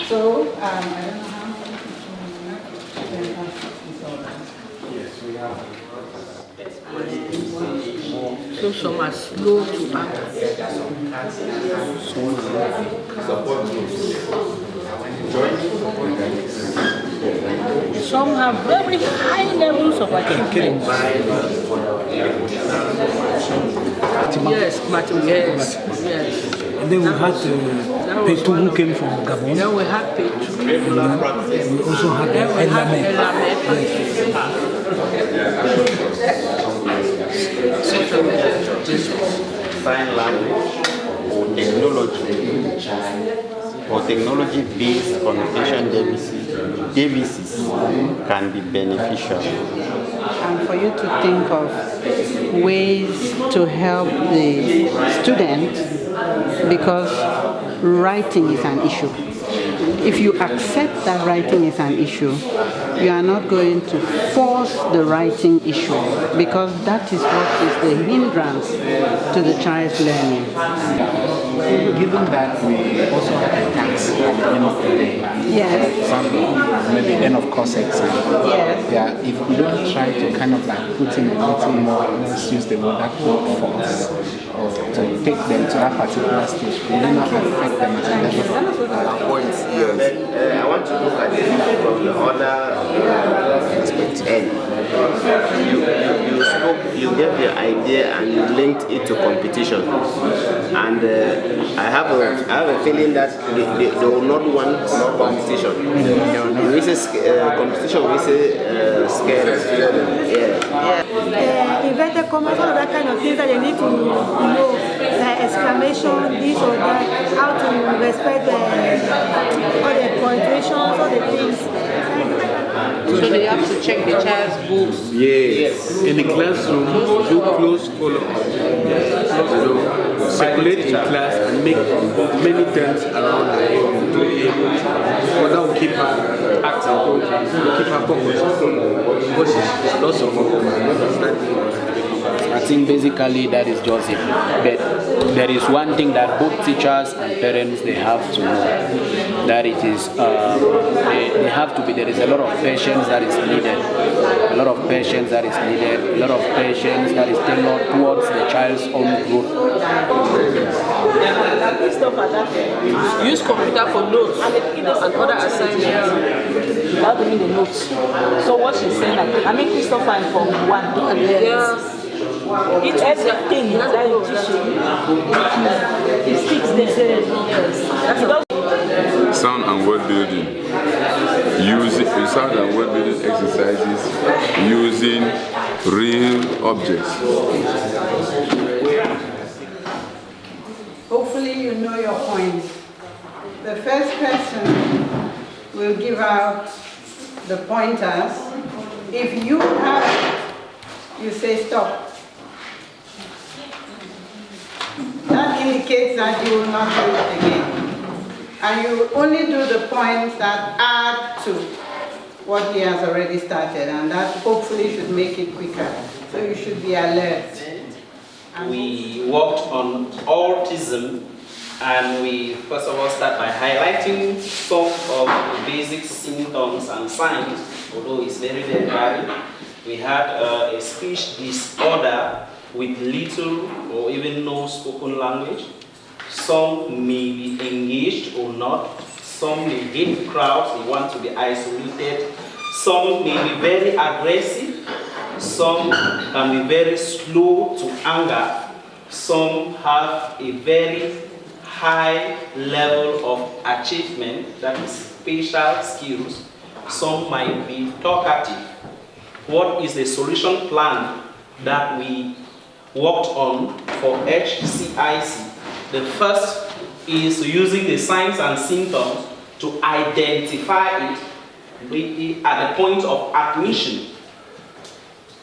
So, I don't know how many people have disorders. Yes, we have. So some are slow to act. Some have very high levels of achievement. Yes, mathematics. Yes. And then we had Petu who came from Gabon. Then we had Petu. We also had Elame. Sign language or technology-based communication devices can be beneficial. And for you to think of ways to help the student, because writing is an issue. If you accept that writing is an issue, you are not going to force the writing issue, because that is what is the hindrance to the child's learning. Given that we also have a tax at the end of the day, Yes. for example, maybe end of course exam. Yes. Yeah, if we don't try to kind of like put in a little more, let's use the word that force, or to take them to that particular stage, will it not affect them at the level of Points, yes. I want to look at it from the other end. You gave the idea and you linked it to competition, and I have a feeling that they will not want more competition. We say competition, we say scared. Yeah. Inverted commas, all of that kind of things that they need to know, like exclamation, this or that, how to respect all the punctuations, all the things. So they have to check the child's books. Yes. In the classroom, do close follow-up. Circulate in class and make many turns around the room to be able to, because that will keep her active, keep her focused. Because she's lots of focus. I think basically that is just it. But there is one thing that both teachers and parents, they have to know, that it is they have to be, there is a lot of patience that is needed, a lot of patience that is needed, a lot of patience that is tailored towards the child's own growth. Use computer for notes and other assignments. Without doing the notes. So what she's saying, I mean Christopher and from 1 to 11. Yeah. It's everything that you teach you. It sticks there. Sound and word building. Using sound and word building exercises using real objects. Hopefully you know your points. The first person will give out the pointers. If you have it, you say stop. That indicates that you will not do it again. And you only do the points that add to what he has already started, and that hopefully should make it quicker. So you should be alert. We worked on autism And we first of all start by highlighting some of the basic symptoms and signs, although it's very, very varied. We had a speech disorder with little or even no spoken language. Some may be engaged or not. Some may hate crowds, they want to be isolated. Some may be very aggressive. Some can be very slow to anger. Some have a very high level of achievement, that is spatial skills. Some might be talkative. What is the solution plan that we worked on for HCIC? The first is using the signs and symptoms to identify it at the point of admission.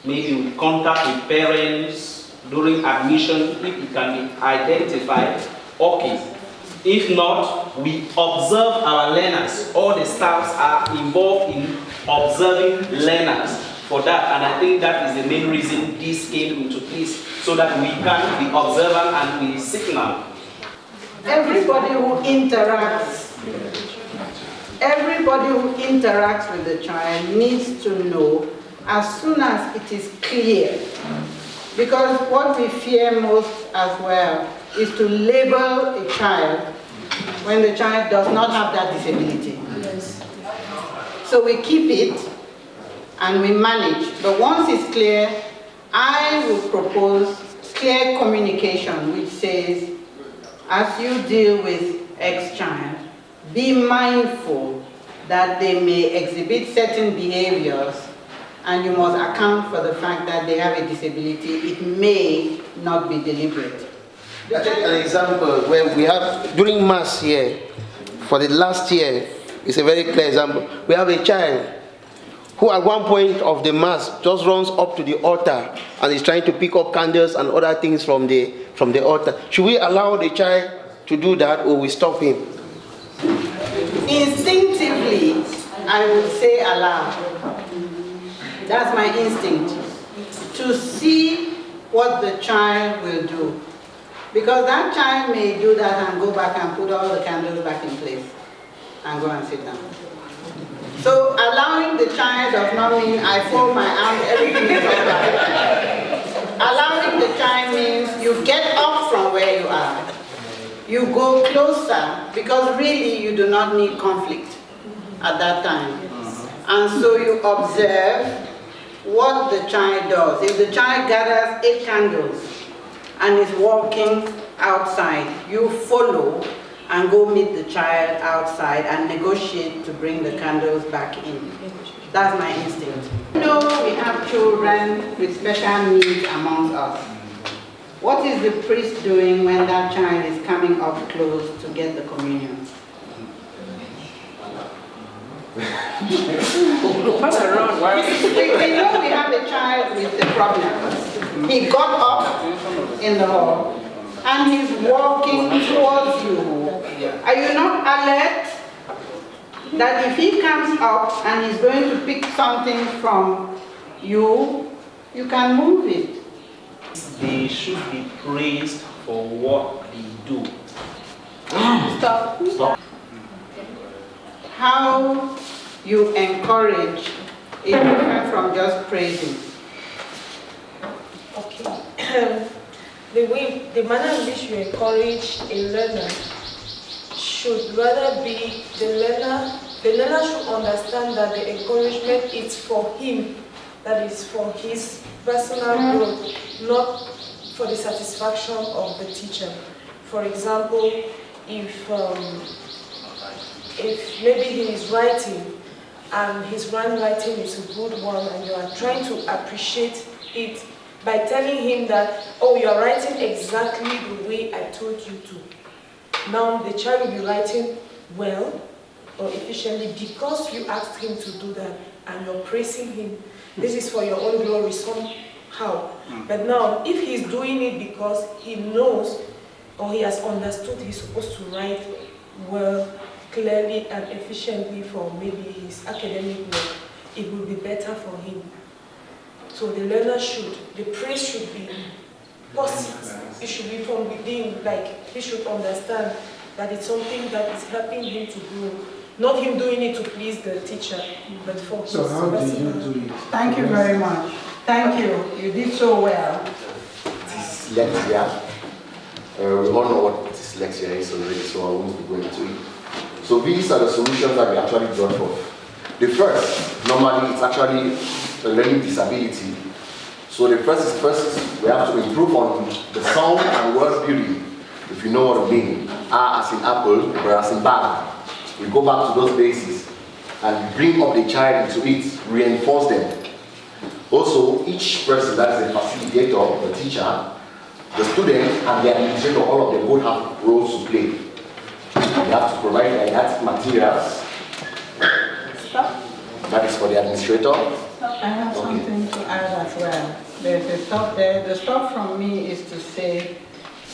Maybe with contact with parents during admission, if it can be identified, okay. If not, we observe our learners. All the staffs are involved in observing learners for that, and I think that is the main reason this came into place, so that we can be observant and we signal. Everybody who interacts with the child needs to know as soon as it is clear. Because what we fear most as well is to label a child when the child does not have that disability. Yes. So we keep it and we manage. But once it's clear, I will propose clear communication which says, as you deal with X child, be mindful that they may exhibit certain behaviors, and you must account for the fact that they have a disability. It may not be deliberate. I take an example where we have, during Mass here, for the last year, it's a very clear example. We have a child who at one point of the Mass just runs up to the altar and is trying to pick up candles and other things from the altar. Should we allow the child to do that, or we stop him? Instinctively, I would say allow. That's my instinct. To see what the child will do. Because that child may do that and go back and put all the candles back in place and go and sit down. So allowing the child does not mean I fold my arms, everything is all right. Allowing the child means you get up from where you are. You go closer, because really you do not need conflict at that time. And so you observe what the child does. If the child gathers 8 candles and is walking outside, you follow and go meet the child outside and negotiate to bring the candles back in. That's my instinct. You know, we have children with special needs among us. What is the priest doing when that child is coming up close to get the communion? We know we have a child with a problem. He got up in the hall and he's walking towards you. Are you not alert that if he comes up and he's going to pick something from you, you can move it? They should be praised for what they do. Stop. Stop. How you encourage is different from just praising. Okay. The manner in which you encourage a learner should rather be the learner should understand that the encouragement is for him, that is for his personal growth, not for the satisfaction of the teacher. For example, if maybe he is writing and his handwriting is a good one and you are trying to appreciate it by telling him that, oh, you are writing exactly the way I told you to. Now the child will be writing well or efficiently because you asked him to do that and you're praising him. This is for your own glory somehow. But now, if he's doing it because he knows or he has understood he's supposed to write well, clearly and efficiently for maybe his academic work, it will be better for him. So the learner the praise should be positive. it should be from within, like he should understand that it's something that is helping him to grow. Not him doing it to please the teacher, but for So his how do you personal. do it? Thank you very much. Thank you. You did so well. Dyslexia. We all know what dyslexia is already, so I won't be going into it. So these are the solutions that we actually brought forth. The first, normally it's actually a learning disability. So the first is we have to improve on the sound and word building, if you know what I mean. A as in apple, B as in bag. We go back to those basics and bring up the child into it, reinforce them. Also, each person, that is a facilitator, the teacher, the student, and the administrator, all of them both have roles to play. We have to provide didactic materials. Stop. That is for the administrator. I have something to add as well. There's a stop there. The stop from me is to say,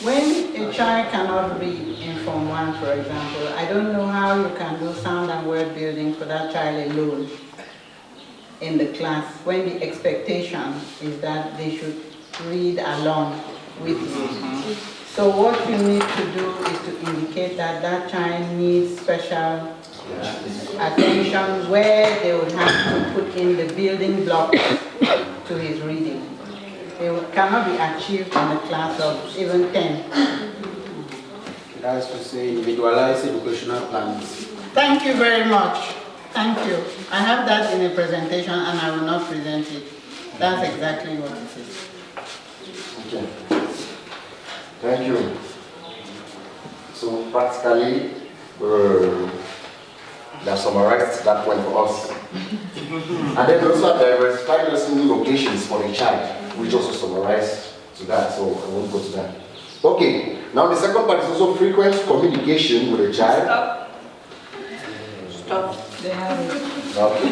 when a child cannot read in Form 1, for example, I don't know how you can do sound and word building for that child alone in the class, when the expectation is that they should read along with you. So what you need to do is to indicate that that child needs special attention where they would have to put in the building blocks to his reading. They cannot be achieved in a class of even 10. That's to say individualized educational plans. Thank you very much. Thank you. I have that in a presentation and I will not present it. That's exactly what it is. Okay. Thank you. So practically, they have summarized that point for us. And then we also have diversified lesson locations for the child, which also summarize to that, so I won't go to that. Okay, now the second part is also frequent communication with the child. Stop. They have it. Okay.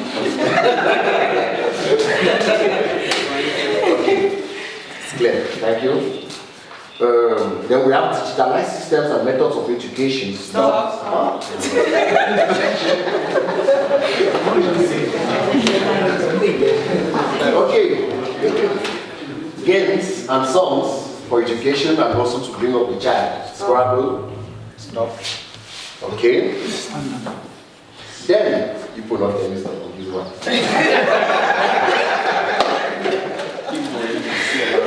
Okay. It's clear. Thank you. Then we have digitalized systems and methods of education. Stop. Okay. Games and songs for education and also to bring up the child. Scrabble. Stop. Okay. Then you put not any stuff on this one.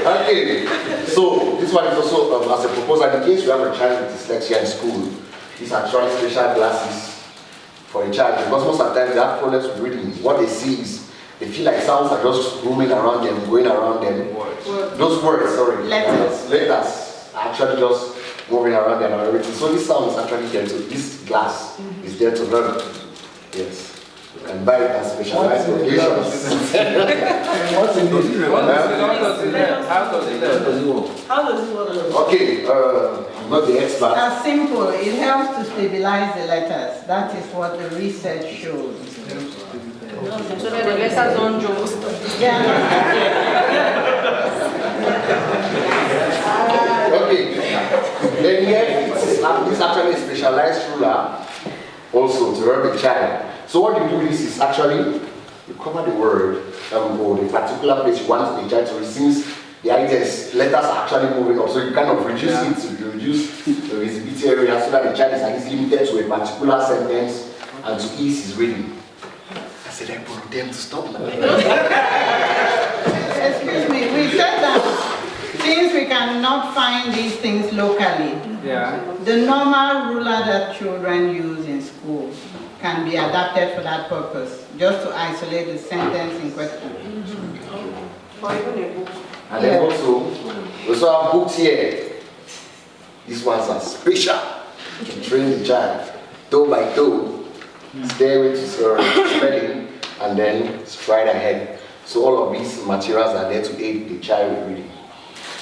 Okay, so this one is also as a proposal. In case you have a child with dyslexia in school, these are actually special classes for a child because most of the time they have problems with reading. What they see is they feel like sounds are just roaming around them, going around them. Those words, sorry, letters are actually just moving around them and everything. So this sound is actually there to, this class is there to learn. Yes. You can buy it as specialized occasions. What's in this? How does it work? Okay, I'm not the expert. That's simple. It helps to stabilize the letters. That is what the research shows. So that the letters don't joke. Okay. Then here, this actually a specialized ruler also to help the child. So what you do is actually you cover the word or the particular place you want the child to read, since the items, letters are actually moving up, so you kind of reduce it to reduce the visibility area so that the child is at least limited to a particular sentence and to ease his reading. I said I brought them to stop now. Excuse me, we said that since we cannot find these things locally, the normal ruler that children use in school can be adapted for that purpose, just to isolate the sentence in question. Or even a book. And then also, we also have books here. These ones are special to train the child, toe by toe, stay with his spelling, and then stride ahead. So all of these materials are there to aid the child with reading.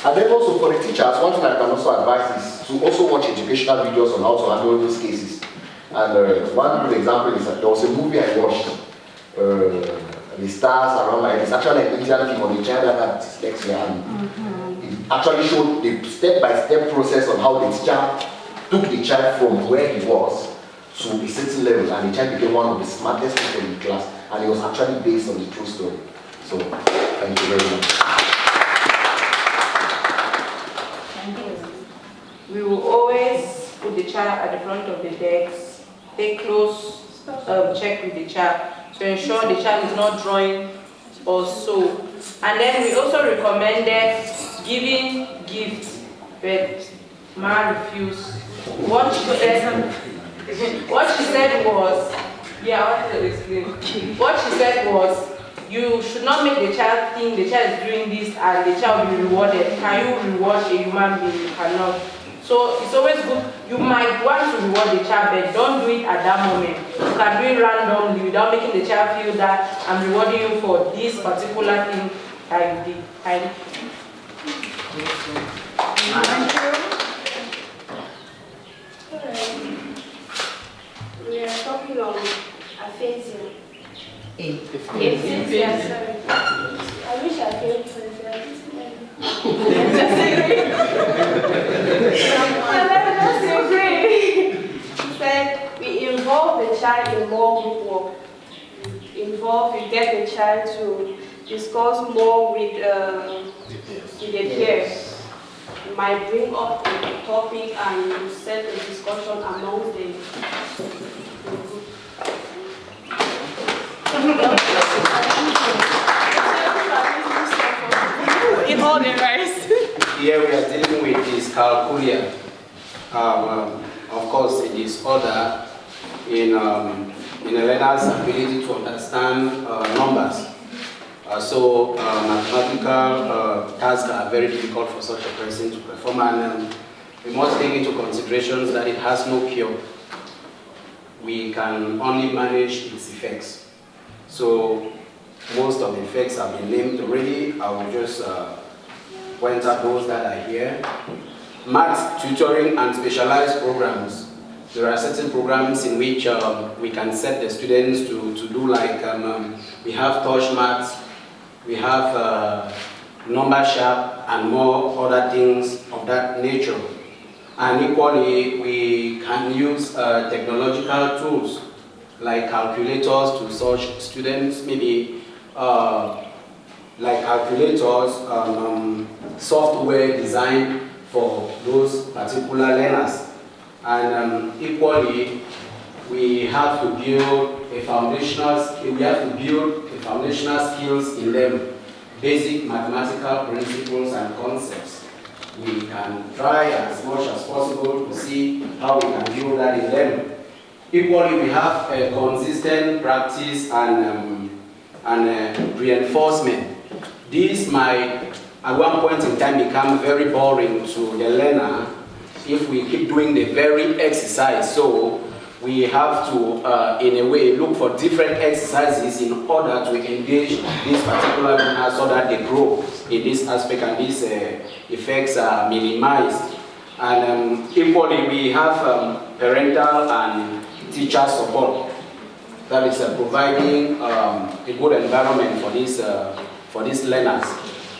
And then also for the teachers, one thing I can also advise is to also watch educational videos on how to handle those cases. And one good example is that there was a movie I watched, The Stars Around My Head. It's actually an Indian film on a child that had dyslexia, and it actually showed the step-by-step process on how the teacher took the child from where he was to a certain level, and the child became one of the smartest people in the class, and it was actually based on the true story. So, thank you very much. Thank you. we will always put the child at the front of the desk, take close check with the child to ensure the child is not drawing or so. And then we also recommended giving gifts, but Ma refused. What she said was, yeah, I wanted to explain. What she said was, you should not make the child think the child is doing this and the child will be rewarded. Can you reward a human being? You cannot. So it's always good. You might want to reward the child, but don't do it at that moment. You can do it randomly without making the child feel that I'm rewarding you for this particular thing that you did. Thank you. We are talking on aphasia. Aphasia, sorry. I wish I failed aphasia. He said we involve the child in more group work. We get the child to discuss more with their peers. We might bring up a topic and set a discussion among the group. In all the rest. Here we are dealing with dyscalculia. Of course, a disorder in a learner's ability to understand numbers. So mathematical tasks are very difficult for such a person to perform, and we must take into consideration that it has no cure. We can only manage its effects. So most of the effects have been named already. I will just point out those that are here. Math tutoring and specialized programs. There are certain programs in which we can set the students to do like, we have touch maths, we have number sharp and more other things of that nature. And equally, we can use technological tools like calculators to such students, maybe like calculators, software designed for those particular learners. And equally, we have to build a foundational skills in them, basic mathematical principles and concepts. We can try as much as possible to see how we can build that in them. Equally, we have a consistent practice and reinforcement. These might, at one point in time, become very boring to the learner if we keep doing the very exercise. So we have to, in a way, look for different exercises in order to engage this particular learner so that they grow in this aspect and these effects are minimized. And equally, we have parental and teacher support. That is providing a good environment for these learners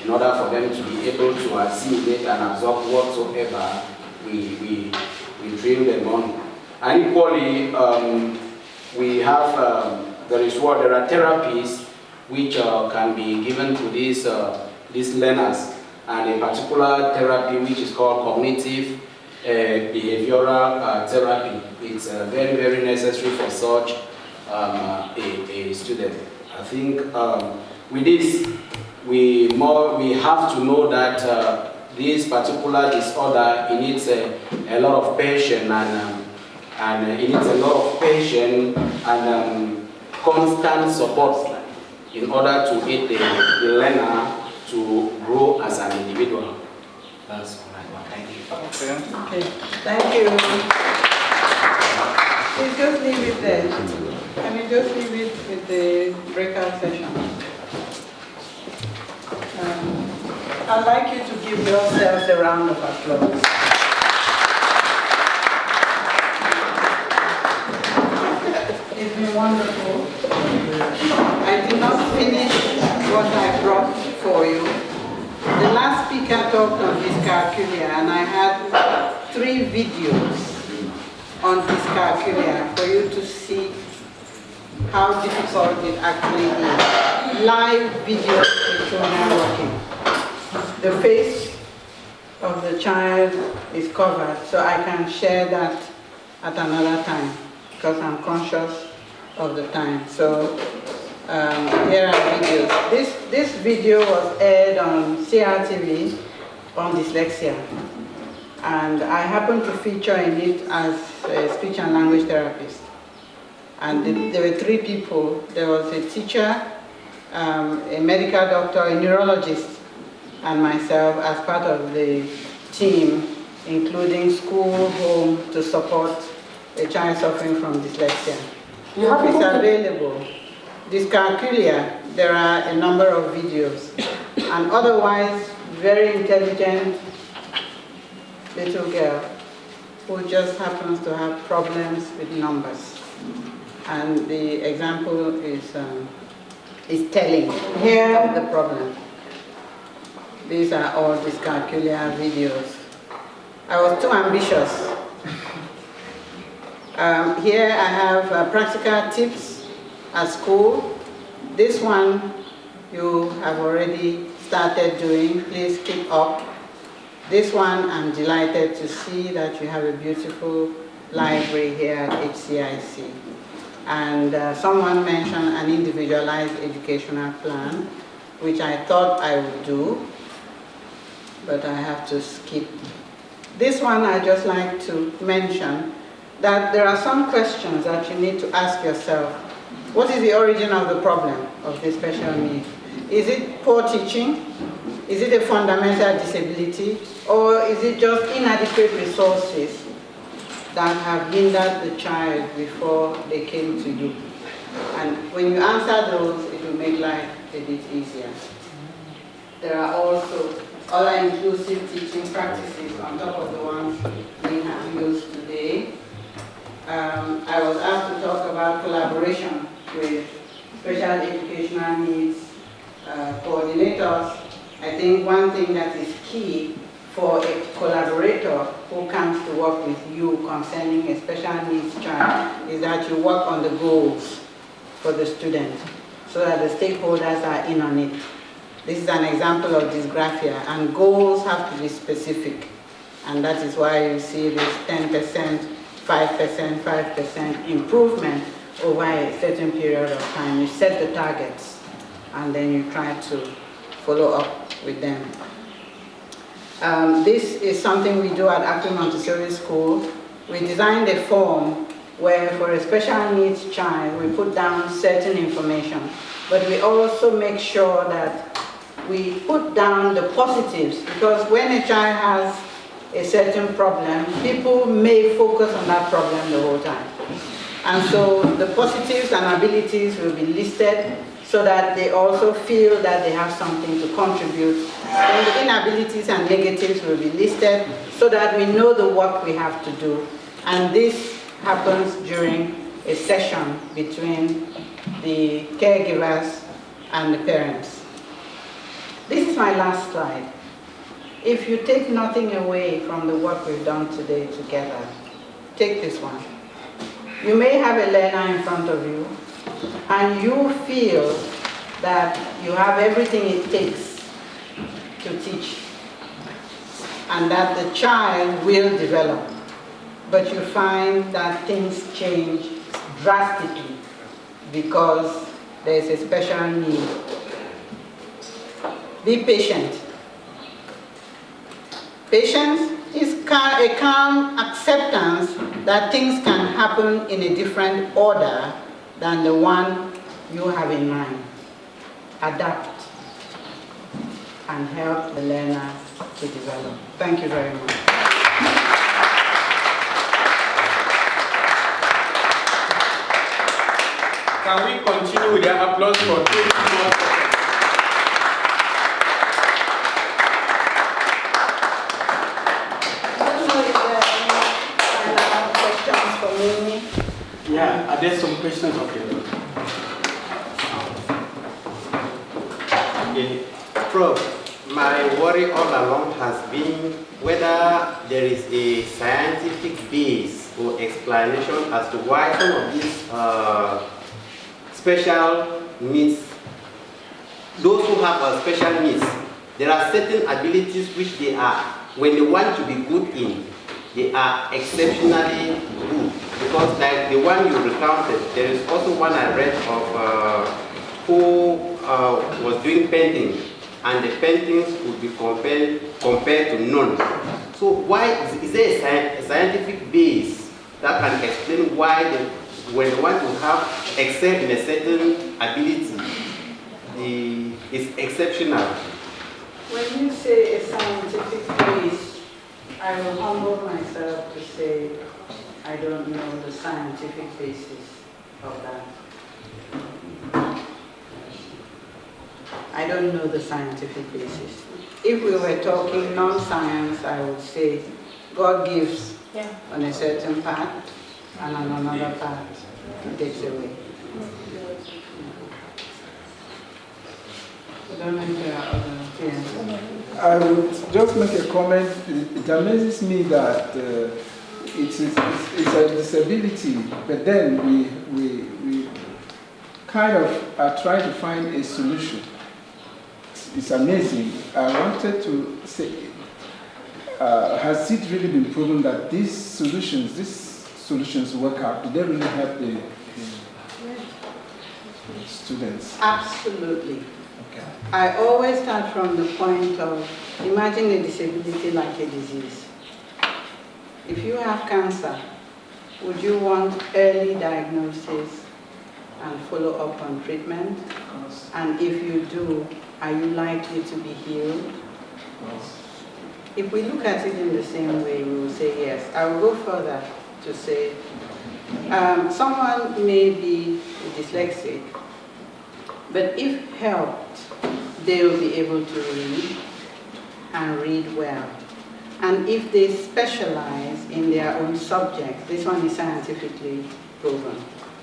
in order for them to be able to assimilate and absorb whatsoever we drill them on. And equally, we have, there are therapies which can be given to these learners, and a particular therapy which is called cognitive behavioral therapy. It's very, very necessary for such a student. I think with this, we have to know that this particular disorder, it needs a lot of patience and it needs a lot of patience and constant support in order to aid the learner to grow as an individual. That's all I want. Thank you. Okay. Thank you. Please just leave it there. Can you just leave it with the breakout session? I'd like you to give yourselves a round of applause. It's been wonderful. I did not finish what I brought for you. The last speaker talked on dyscalculia, and I had 3 videos on dyscalculia for you to see how difficult it actually is. Live video tutorial working. The face of the child is covered, so I can share that at another time because I'm conscious of the time. So here are videos. This video was aired on CRTV on dyslexia, and I happened to feature in it as a speech and language therapist. And there were 3 people. There was a teacher, a medical doctor, a neurologist, and myself as part of the team, including school, home, to support a child suffering from dyslexia. It's available. Dyscalculia, there are a number of videos. And otherwise, very intelligent little girl who just happens to have problems with numbers. And the example is telling here of the problem. These are all dyscalculia videos. I was too ambitious. Here I have practical tips at school. This one you have already started doing. Please keep up. This one I'm delighted to see that you have a beautiful library here at HCIC. And someone mentioned an individualized educational plan, which I thought I would do, but I have to skip. This one I'd just like to mention that there are some questions that you need to ask yourself. What is the origin of the problem of this special need? Is it poor teaching? Is it a fundamental disability? Or is it just inadequate resources that have hindered the child before they came to you? And when you answer those, it will make life a bit easier. There are also other inclusive teaching practices on top of the ones we have used today. I was asked to talk about collaboration with special educational needs coordinators. I think one thing that is key for a collaborator who comes to work with you concerning a special needs child is that you work on the goals for the student so that the stakeholders are in on it. This is an example of dysgraphia, and goals have to be specific. And that is why you see this 10%, 5%, 5% improvement over a certain period of time. You set the targets, and then you try to follow up with them. This is something we do at Active Montessori School. We designed a form where for a special needs child, we put down certain information, but we also make sure that we put down the positives, because when a child has a certain problem, people may focus on that problem the whole time. And so the positives and abilities will be listed so that they also feel that they have something to contribute. And the inabilities and negatives will be listed so that we know the work we have to do. And this happens during a session between the caregivers and the parents. This is my last slide. If you take nothing away from the work we've done today together, take this one. You may have a learner in front of you, and you feel that you have everything it takes to teach, and that the child will develop, but you find that things change drastically because there is a special need. Be patient. Patience is a calm acceptance that things can happen in a different order than the one you have in mind. Adapt and help the learner to develop. Thank you very much. Can we continue with the applause for 20 more seconds? Yeah, are there some questions? Okay. Prof, my worry all along has been whether there is a scientific base or explanation as to why some of these special needs, those who have special needs, there are certain abilities which they are when they want to be good in, they are exceptionally good. Because like the one you recounted, there is also one I read of who was doing painting, and the paintings would be compared to none. So why is there a scientific base that can explain why when they want to have excel in a certain ability, it's exceptional? When you say a scientific base, I will humble myself to say I don't know the scientific basis of that. I don't know the scientific basis. If we were talking non-science, I would say God gives on a certain path, and on another path He takes away. I don't know if there are other things. I would just make a comment. It amazes me that it's a disability, but then we kind of are trying to find a solution. It's amazing. I wanted to say, has it really been proven that these solutions work out? Do they really help the students? Absolutely. Okay. I always start from the point of, imagine a disability like a disease. If you have cancer, would you want early diagnosis and follow up on treatment? And if you do, are you likely to be healed? If we look at it in the same way, we will say yes. I will go further to say, someone may be dyslexic, but if helped, they will be able to read and read well. And if they specialize in their own subject, this one is scientifically proven.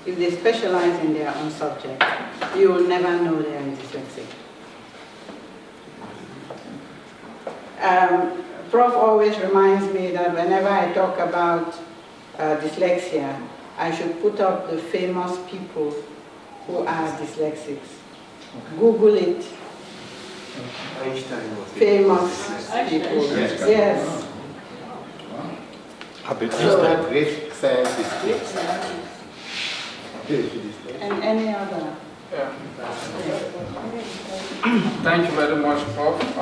If they specialize in their own subject, you will never know they are dyslexic. Prof always reminds me that whenever I talk about dyslexia, I should put up the famous people who are dyslexics. Google it. Famous people. Yes. So, great scientist. And any other? Thank you very much, Prof. I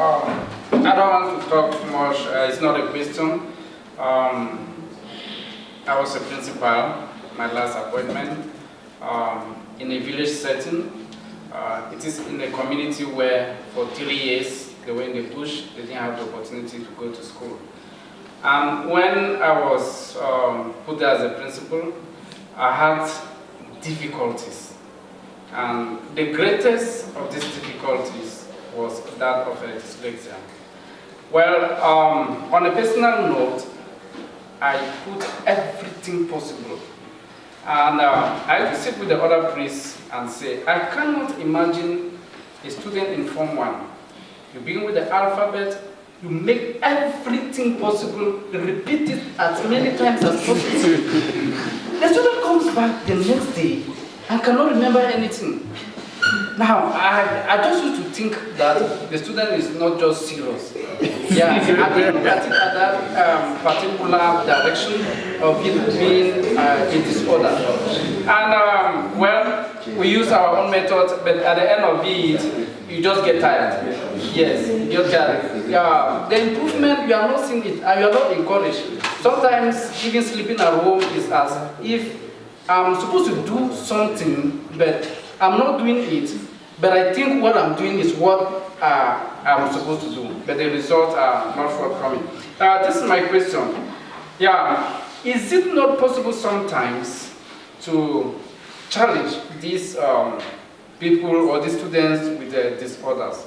don't want to talk too much. It's not a question. I was a principal, my last appointment, in a village setting. It is in a community where for 3 years they were in the bush, they didn't have the opportunity to go to school. When I was put there as a principal, I had difficulties. And the greatest of these difficulties was that of dyslexia. Well, on a personal note, I put everything possible. And I had to sit with the other priests and say, I cannot imagine a student in Form 1. You begin with the alphabet, you make everything possible, you repeat it as many times as possible. The student comes back the next day and cannot remember anything. Now, I just used to think that the student is not just serious. Yeah, I didn't look at it at that particular direction of it being a disorder. And, well, we use our own method, but at the end of it, you just get tired. Yes, you just get yeah. The improvement, you are not seeing it, and you are not encouraged. Sometimes, even sleeping at home is as if I'm supposed to do something, but I'm not doing it, but I think what I'm doing is what I'm supposed to do, but the results are not forthcoming. This is my question. Yeah, is it not possible sometimes to challenge these people or these students with disorders?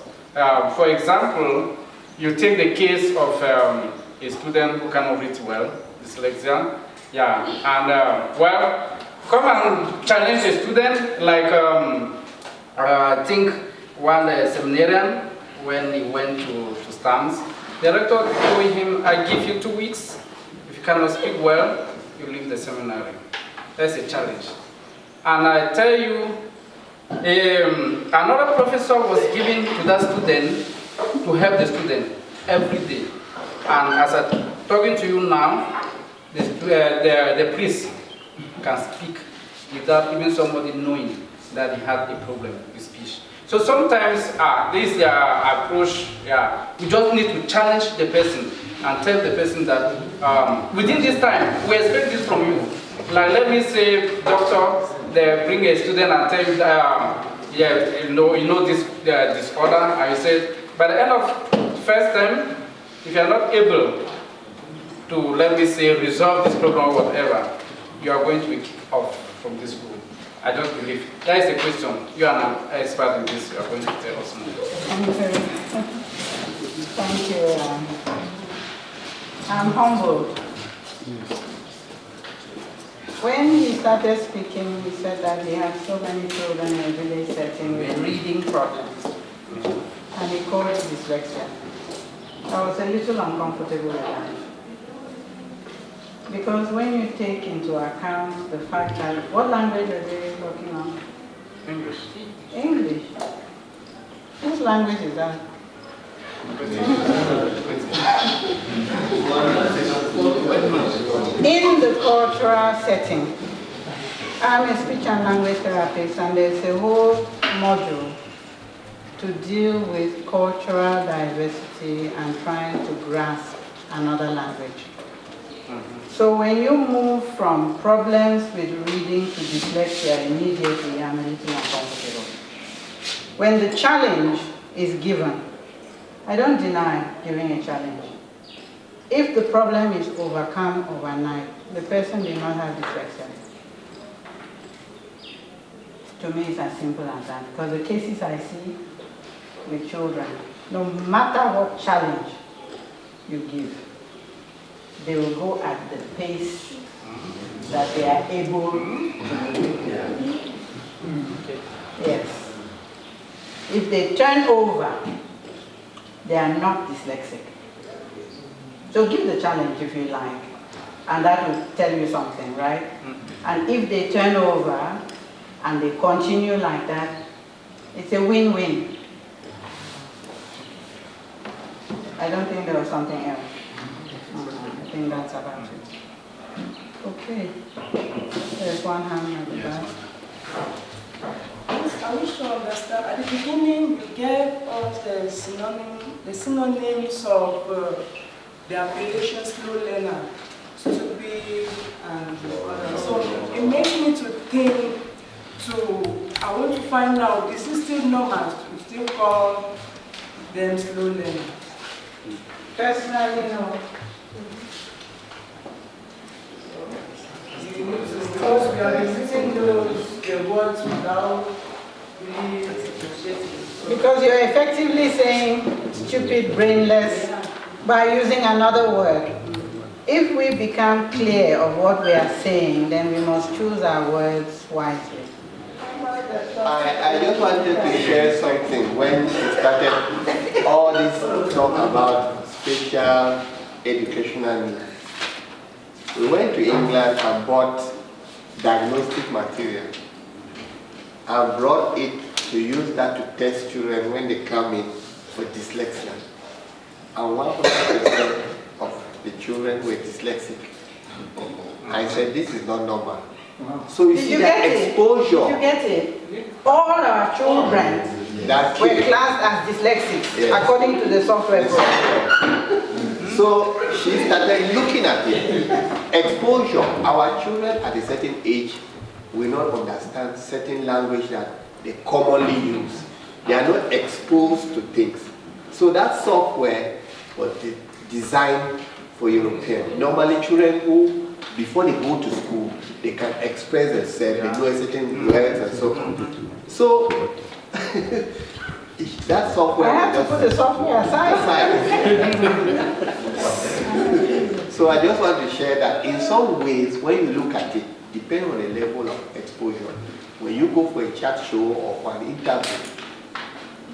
For example, you take the case of a student who cannot read well, dyslexia. Yeah, and well, come and challenge a student like I think one seminarian when he went to STAMS, the rector told him, I give you 2 weeks. If you cannot speak well, you leave the seminary. That's a challenge. And I tell you, another professor was giving to that student to help the student every day. And as I'm talking to you now, the priest can speak without even somebody knowing that he had a problem with speech. So sometimes this approach, we just need to challenge the person and tell the person that within this time, we expect this from you. Like let me say, doctor, they bring a student and tell you, you know this disorder, and you said, by the end of first term, if you are not able to, let me say, resolve this problem or whatever, you are going to be kicked off from this school. I just believe. That is the question. You are an expert in this. You are going to tell us more. Thank you. I'm humbled. When he started speaking, he said that he had so many children in a village setting with reading problems. And he called it dyslexia. I was a little uncomfortable with that. Because when you take into account the fact that, what language are they working on? English. English. Whose language is that? In the cultural setting, I'm a speech and language therapist, and there's a whole module to deal with cultural diversity and trying to grasp another language. So when you move from problems with reading to dyslexia, immediately I'm a little uncomfortable. When the challenge is given, I don't deny giving a challenge. If the problem is overcome overnight, the person may not have dyslexia. To me, it's as simple as that. Because the cases I see with children, no matter what challenge you give, they will go at the pace that they are able to do. Yes. If they turn over, they are not dyslexic. So give the challenge if you like, and that will tell you something, right? And if they turn over and they continue like that, it's a win-win. I don't think there was something else. I think that's about it. Okay. There's one hand at the back. I wish to understand. At the beginning, you gave us the synonyms of the abbreviation slow learner, stupid, and so it makes me to think I want to find out, is it still normal to still call them slow learners? Personally, no. Because we are using the words without really differentiating. Because you're effectively saying stupid, brainless, by using another word. If we become clear of what we are saying, then we must choose our words wisely. I just wanted to share something. When she started all this talk about special educational needs, we went to England and bought diagnostic material and brought it to use that to test children when they come in for dyslexia. And 100% of the children were dyslexic. I said, this is not normal. So you see that exposure. Did you get it? All our children were classed as dyslexic, according to the software program. So she started looking at it. Exposure. Our children at a certain age will not understand certain language that they commonly use. They are not exposed to things. So that software was designed for Europeans. Normally children who, before they go to school, they can express themselves, they know certain words and so on. So that software. I have to put the software aside. So I just want to share that in some ways, when you look at it, depending on the level of exposure, when you go for a chat show or for an interview,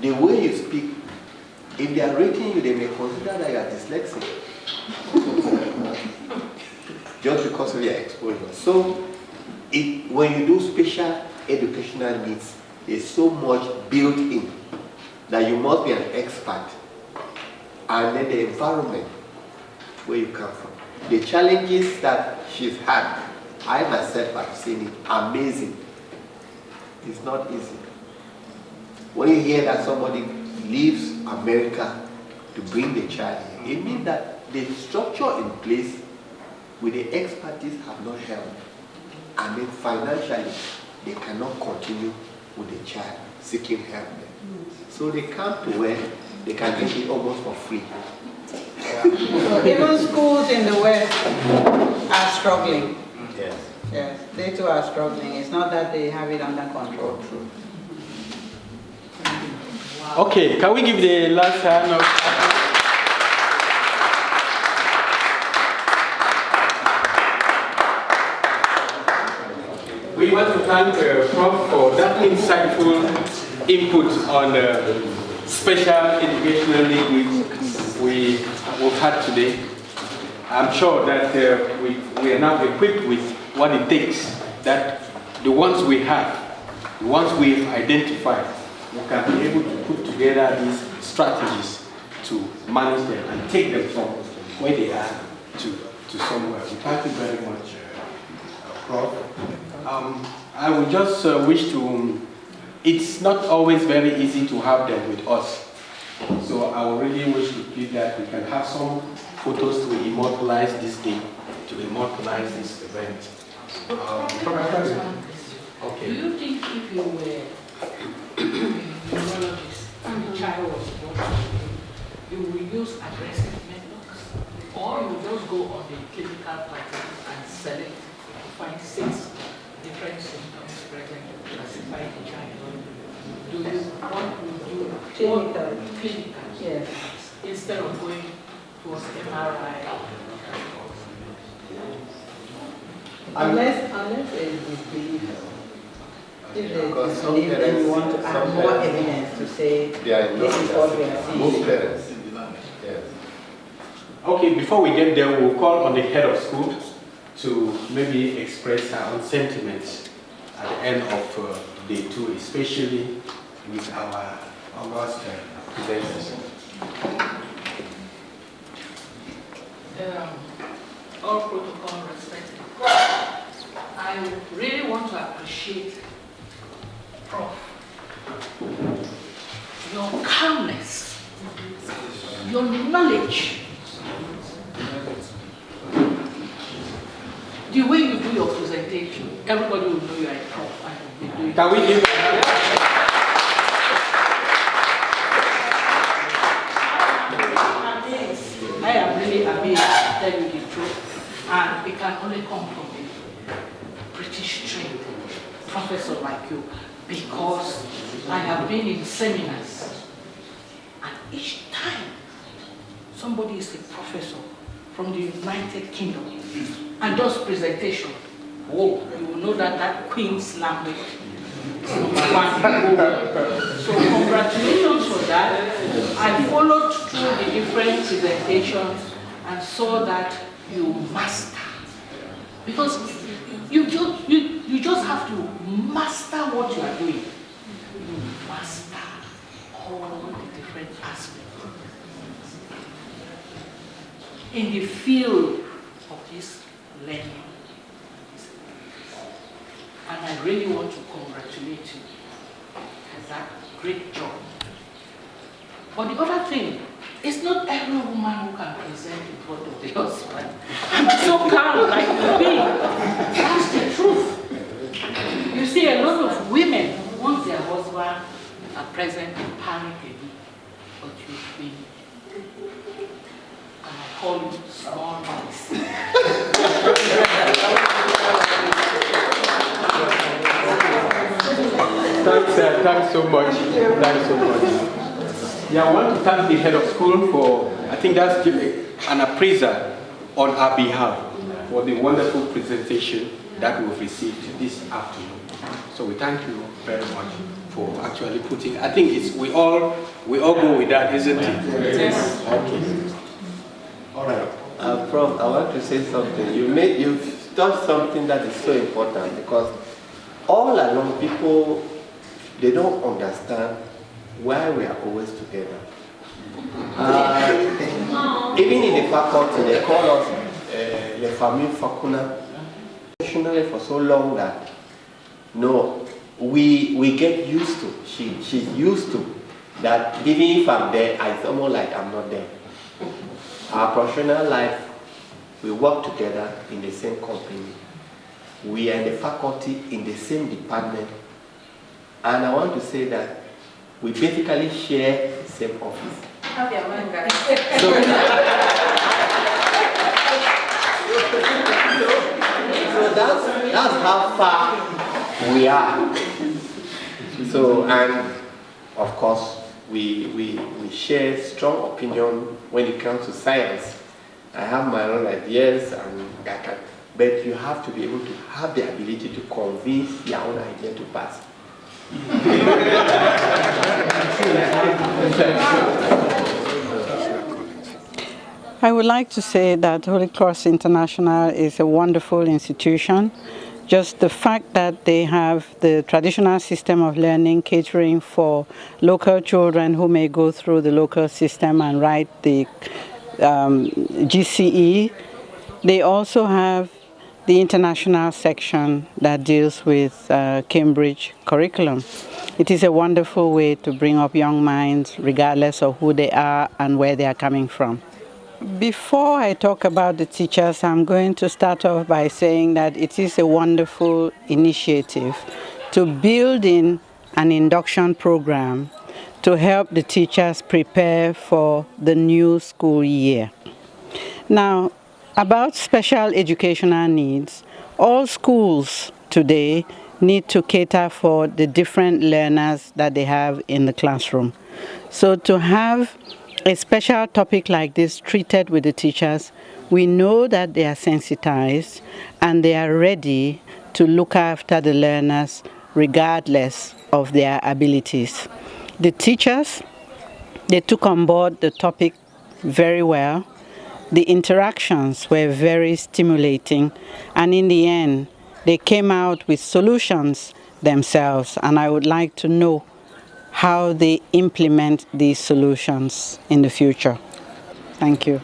the way you speak, if they are rating you, they may consider that you are dyslexic. Just because of your exposure. So when you do special educational needs, there's so much built in that you must be an expert. And then the environment where you come from. The challenges that she's had, I myself have seen it, amazing. It's not easy. When you hear that somebody leaves America to bring the child here, it means that the structure in place with the expertise have not helped. And then financially, they cannot continue with the child seeking help there. So they come to where they can get it almost for free. So even schools in the West are struggling. Yes. Yes, they too are struggling. It's not that they have it under control. Okay, can we give the last hand of... We want to thank Prof for that insightful input on special educational need we've had today. I'm sure that we are now equipped with what it takes, that the ones we have, the ones we've identified, we can be able to put together these strategies to manage them and take them from where they are to somewhere. We thank you very much, Prof. I would just wish to, it's not always very easy to have them with us. So I would really wish to plead that we can have some photos to immortalize this day, to immortalize this event. Okay. Do you think if you were a neurologist and the child was born, you will use aggressive methods, or you will just go on the clinical pattern and select, find 6 different symptoms present to classify the child? Do you want to do clinical? Yes. Instead of going towards MRI? Unless there is disbelief. If there is disbelief, then you want to add more evidence to say this is what we are seeing. Most parents. Yes. Okay, before we get there, we'll call on the head of school to maybe express her own sentiments at the end of day 2, especially with our August presenters. All protocol respected. I really want to appreciate Prof. Your calmness, your knowledge, the way you do your presentation. Everybody will know you are a prof. Can we give I am really amazed to tell you the truth, and it can only come from a British trained professor like you, because I have been in seminars, and each time somebody is a professor from the United Kingdom and does presentation, whoa, you will know that Queen's language is one. So congratulations for that. I followed through the different presentations and saw that you master. Because you just have to master what you are doing. You master all the different aspects. In the field of this learning. And I really want to congratulate you for that great job. But the other thing, it's not every woman who can present in front of the husband. I'm so calm like me. That's the truth. You see, a lot of women, once their husband are present, they panic a bit. But you've been, and I call you small voice. Thanks so much. Thanks so much. Yeah, I want to thank the head of school for, I think that's an appraiser on our behalf for the wonderful presentation that we've received this afternoon. So we thank you very much for actually putting, I think it's, we all go with that, isn't it? Yes. Okay. All right. Prof, I want to say something. You've done something that is so important, because all along people, they don't understand why we are always together. Even in the faculty, they call us the family facuna. Traditionally for so long that no, we get used to. She's used to that. Even if I'm there, it's almost like I'm not there. Our professional life, we work together in the same company. We are in the faculty in the same department. And I want to say that we basically share the same office. Have your mind, guys. So that's how far we are. So, and of course, we share strong opinion when it comes to science. I have my own ideas, but you have to be able to have the ability to convince your own idea to pass. I would like to say that Holy Cross International is a wonderful institution. Just the fact that they have the traditional system of learning catering for local children who may go through the local system and write the GCE. They also have the international section that deals with Cambridge curriculum. It is a wonderful way to bring up young minds regardless of who they are and where they are coming from. Before I talk about the teachers, I'm going to start off by saying that it is a wonderful initiative to build in an induction program to help the teachers prepare for the new school year. Now, about special educational needs, all schools today need to cater for the different learners that they have in the classroom. So to have a special topic like this treated with the teachers, we know that they are sensitized and they are ready to look after the learners regardless of their abilities. The teachers, they took on board the topic very well. The interactions were very stimulating, and in the end, they came out with solutions themselves, and I would like to know how they implement these solutions in the future. Thank you.